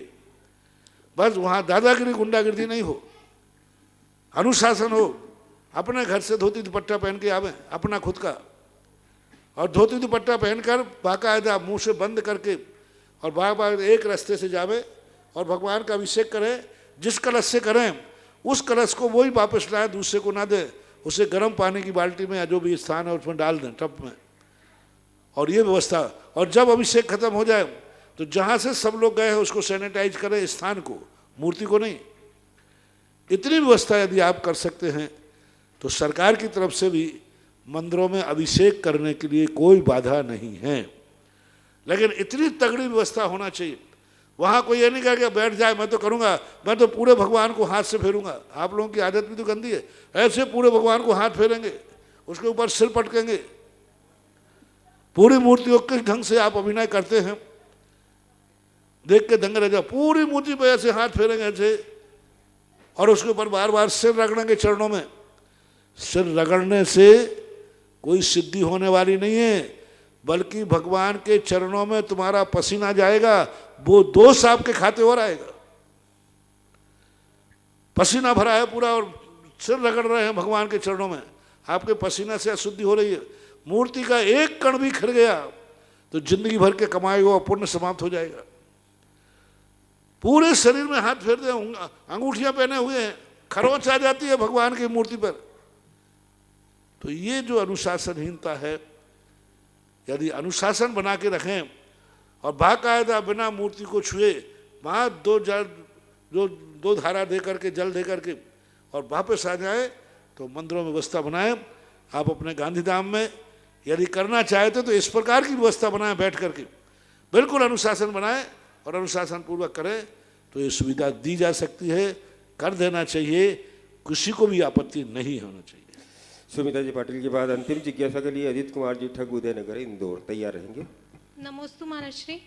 बस वहाँ दादागिरी गुंडागिरी नहीं हो, अनुशासन हो। अपने घर से धोती दुपट्टा पहन के आवे अपना खुद का, और धोती दुपट्टा पहनकर बाकायदा मुंह से बंद करके और बार बार एक रास्ते से जावे और भगवान का अभिषेक करें। जिस कलश से करें उस कलश को वही वापस लाए, दूसरे को ना दे, उसे गर्म पानी की बाल्टी में या जो भी स्थान है उसमें डाल दें, टब में। और ये व्यवस्था, और जब अभिषेक खत्म हो जाए तो जहाँ से सब लोग गए हैं उसको सैनिटाइज करें, स्थान को, मूर्ति को नहीं। इतनी व्यवस्था यदि आप कर सकते हैं तो सरकार की तरफ से भी मंदिरों में अभिषेक करने के लिए कोई बाधा नहीं है। लेकिन इतनी तगड़ी व्यवस्था होना चाहिए, वहाँ कोई ये नहीं कहा कि बैठ जाए मैं तो करूँगा, मैं तो पूरे भगवान को हाथ से फेरूंगा। आप लोगों की आदत भी तो गंदी है, ऐसे पूरे भगवान को हाथ फेरेंगे, उसके ऊपर सिर पटकेंगे। पूरी मूर्तियों किस ढंग से आप अभिनय करते हैं देख के दंग रह जाओ। पूरी मूर्ति पे ऐसे हाथ फेरेंगे ऐसे, और उसके ऊपर बार बार सिर रगड़ेंगे चरणों में। सिर रगड़ने से कोई सिद्धि होने वाली नहीं है, बल्कि भगवान के चरणों में तुम्हारा पसीना जाएगा, वो दोष आपके खाते और आएगा। पसीना भरा है पूरा और सिर रगड़ रहे हैं भगवान के चरणों में, आपके पसीना से अशुद्धि हो रही है। मूर्ति का एक कण भी खिर गया तो जिंदगी भर के कमाए हुआ पुण्य समाप्त हो जाएगा। पूरे शरीर में हाथ फेर दे, अंगूठियां पहने हुए हैं, खरोंच आ जाती है भगवान की मूर्ति पर। तो ये जो अनुशासनहीनता है, यदि अनुशासन बना के रखें और बाकायदा बिना मूर्ति को छुए वहाँ दो धारा दे करके, जल दे करके और वापस आ जाए, तो मंदिरों में व्यवस्था बनाएं। आप अपने गांधीधाम में यदि करना चाहते तो इस प्रकार की व्यवस्था बनाएं, बैठ करके बिल्कुल अनुशासन बनाएं और अनुशासन पूर्वक करें, तो ये सुविधा दी जा सकती है, कर देना चाहिए, किसी को भी आपत्ति नहीं होना चाहिए। सुमिता जी पाटिल के बाद अंतिम जिज्ञासा के लिए अजीत कुमार जी ठग, उदयनगर, इंदौर तैयार रहेंगे। नमोस्तु महाराज श्री।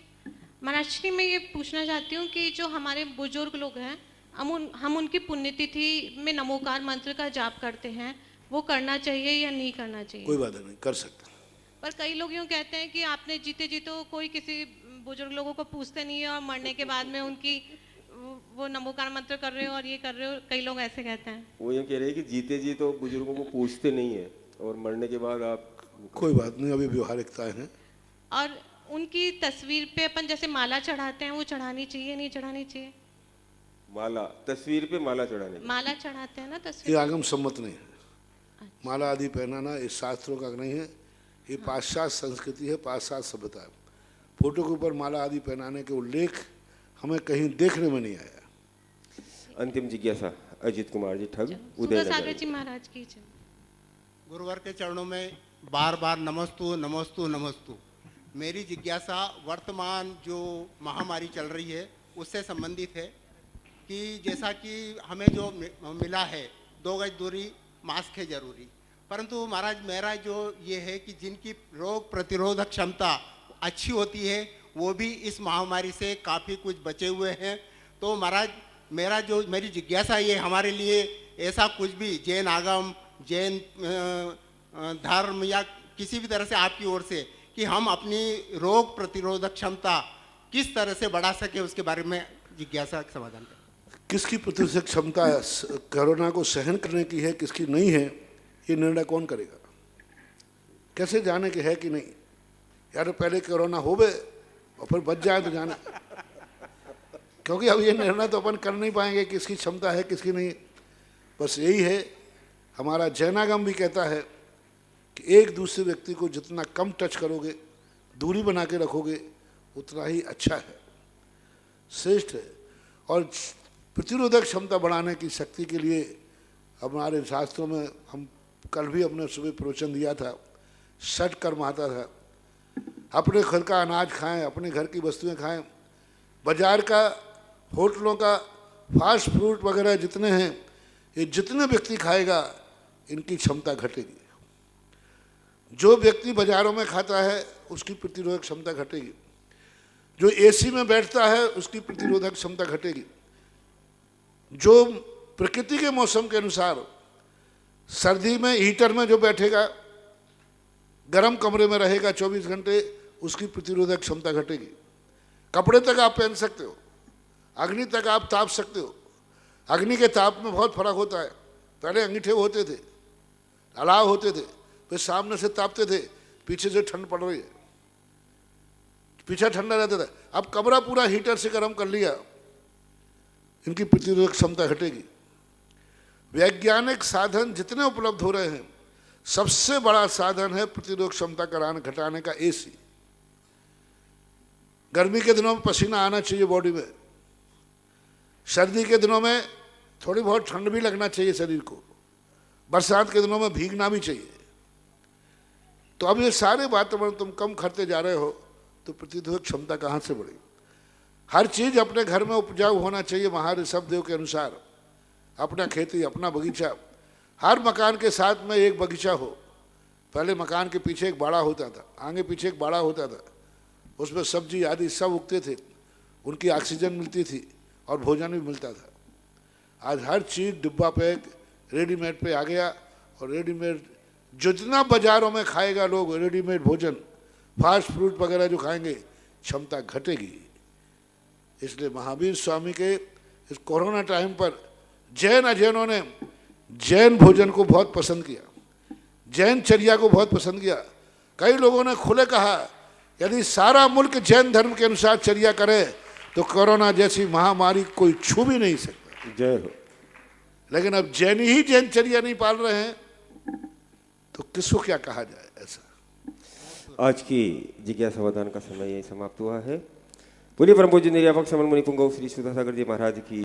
महाराज श्री, मैं ये पूछना चाहती हूँ कि जो हमारे बुजुर्ग लोग हैं, हम उनकी पुण्यतिथि में नमोकार मंत्र का जाप करते हैं, वो करना चाहिए या नहीं करना चाहिए? कोई बात नहीं, कर सकते। पर कई लोग यूँ कहते हैं कि आपने जीते जी तो कोई किसी बुजुर्ग लोगों को पूछते नहीं है और मरने के बाद में उनकी वो नमोकार मंत्र कर रहे हो और ये कर रहे हो, कई लोग ऐसे कहते हैं। वो ये कह रहे हैं कि जीते जी तो बुजुर्गों को पूछते नहीं है और मरने के बाद आप। कोई बात नहीं, अभी व्यवहारिकताएं हैं। और उनकी तस्वीर पे अपन जैसे माला चढ़ाते हैं, वो चढ़ानी चाहिए नहीं चढ़ानी चाहिए? माला, तस्वीर पे माला चढ़ाने, माला चढ़ाते हैं ना तस्वीर, ये आगम सम्मत नहीं है। माला आदि पहनाना इस शास्त्रों का नहीं है, ये पाश्चात्य संस्कृति है, पाश्चात्य सभ्यता है। फोटो के ऊपर माला आदि पहनाने के उल्लेख हमें कहीं देखने में नहीं आया। अंतिम जिज्ञासा अजीत कुमार जी ठग, उदयनगर जी महाराज की जय। गुरुवर के चरणों में बार बार नमस्तु नमस्तु नमस्तु। मेरी जिज्ञासा वर्तमान जो महामारी चल रही है उससे संबंधित है कि जैसा कि हमें जो मिला है 2 गज दूरी, मास्क है जरूरी, परंतु महाराज मेरा जो ये है कि जिनकी रोग प्रतिरोधक क्षमता अच्छी होती है वो भी इस महामारी से काफ़ी कुछ बचे हुए हैं। तो महाराज मेरी जिज्ञासा ये, हमारे लिए ऐसा कुछ भी जैन आगम, जैन धर्म या किसी भी तरह से आपकी ओर से कि हम अपनी रोग प्रतिरोधक क्षमता किस तरह से बढ़ा सके, उसके बारे में जिज्ञासा का समाधान करें। किसकी प्रतिरोधक क्षमता कोरोना को सहन करने की है, किसकी नहीं है, ये निर्णय कौन करेगा? कैसे जाने के है कि नहीं? या तो पहले कोरोना हो गए और फिर बच जाए तो जाना, क्योंकि अब ये निर्णय तो अपन कर नहीं पाएंगे किसकी क्षमता है किसकी नहीं। बस यही है, हमारा जैनागम भी कहता है कि एक दूसरे व्यक्ति को जितना कम टच करोगे, दूरी बना के रखोगे, उतना ही अच्छा है, श्रेष्ठ है। और प्रतिरोधक क्षमता बढ़ाने की शक्ति के लिए हमारे शास्त्रों में, हम कल भी अपने सुबह प्रवचन दिया था, 6 कर्म आता था। अपने घर का अनाज खाएं, अपने घर की वस्तुएं खाएं, बाजार का, होटलों का, फास्ट फूड वगैरह जितने हैं, ये जितने व्यक्ति खाएगा इनकी क्षमता घटेगी। जो व्यक्ति बाजारों में खाता है उसकी प्रतिरोधक क्षमता घटेगी, जो एसी में बैठता है उसकी प्रतिरोधक क्षमता घटेगी, जो प्रकृति के मौसम के अनुसार सर्दी में हीटर में जो बैठेगा, गर्म कमरे में रहेगा 24 घंटे, उसकी प्रतिरोधक क्षमता घटेगी। कपड़े तक आप पहन सकते हो, अग्नि तक आप ताप सकते हो। अग्नि के ताप में बहुत फर्क होता है। पहले अंगीठे होते थे, अलाव होते थे, फिर सामने से तापते थे, पीछे से ठंड पड़ रही है, पीछा ठंडा रहता था। अब कमरा पूरा हीटर से गर्म कर लिया, इनकी प्रतिरोधक क्षमता घटेगी। वैज्ञानिक साधन जितने उपलब्ध हो रहे हैं, सबसे बड़ा साधन है प्रतिरोधक क्षमता घटाने का एसी। गर्मी के दिनों में पसीना आना चाहिए बॉडी में, सर्दी के दिनों में थोड़ी बहुत ठंड भी लगना चाहिए शरीर को, बरसात के दिनों में भीगना भी चाहिए। तो अब ये सारे वातावरण तुम कम करते जा रहे हो तो प्रतिरोधक क्षमता कहाँ से बढ़ेगी? हर चीज अपने घर में उपजाऊ होना चाहिए महाऋषभ देव के अनुसार। अपना खेती, अपना बगीचा, हर मकान के साथ में एक बगीचा हो। पहले मकान के पीछे एक बाड़ा होता था, आगे पीछे एक बाड़ा होता था, उसमें सब्जी आदि सब उगते थे, उनकी ऑक्सीजन मिलती थी और भोजन भी मिलता था। आज हर चीज़ डिब्बा पैक रेडीमेड पे आ गया, और रेडीमेड जितना बाजारों में खाएगा लोग रेडीमेड भोजन, फास्ट फूड वगैरह जो खाएंगे, क्षमता घटेगी। इसलिए महावीर स्वामी के इस कोरोना टाइम पर जैन अजैनों ने जैन भोजन को बहुत पसंद किया, जैन चर्या को बहुत पसंद किया। कई लोगों ने खुले कहा यदि सारा मुल्क जैन धर्म के अनुसार चर्या करे तो कोरोना जैसी महामारी कोई छू भी नहीं सकता। जय हो। लेकिन अब जैन ही जैन चर्या नहीं पाल रहे हैं तो किसको क्या कहा जाए? ऐसा आज की जिज्ञासा समाधान का समय यही समाप्त हुआ है। बोलिए परम पूज्य निर्यापक समन मुनि पुंगव श्री सुधासागर जी महाराज की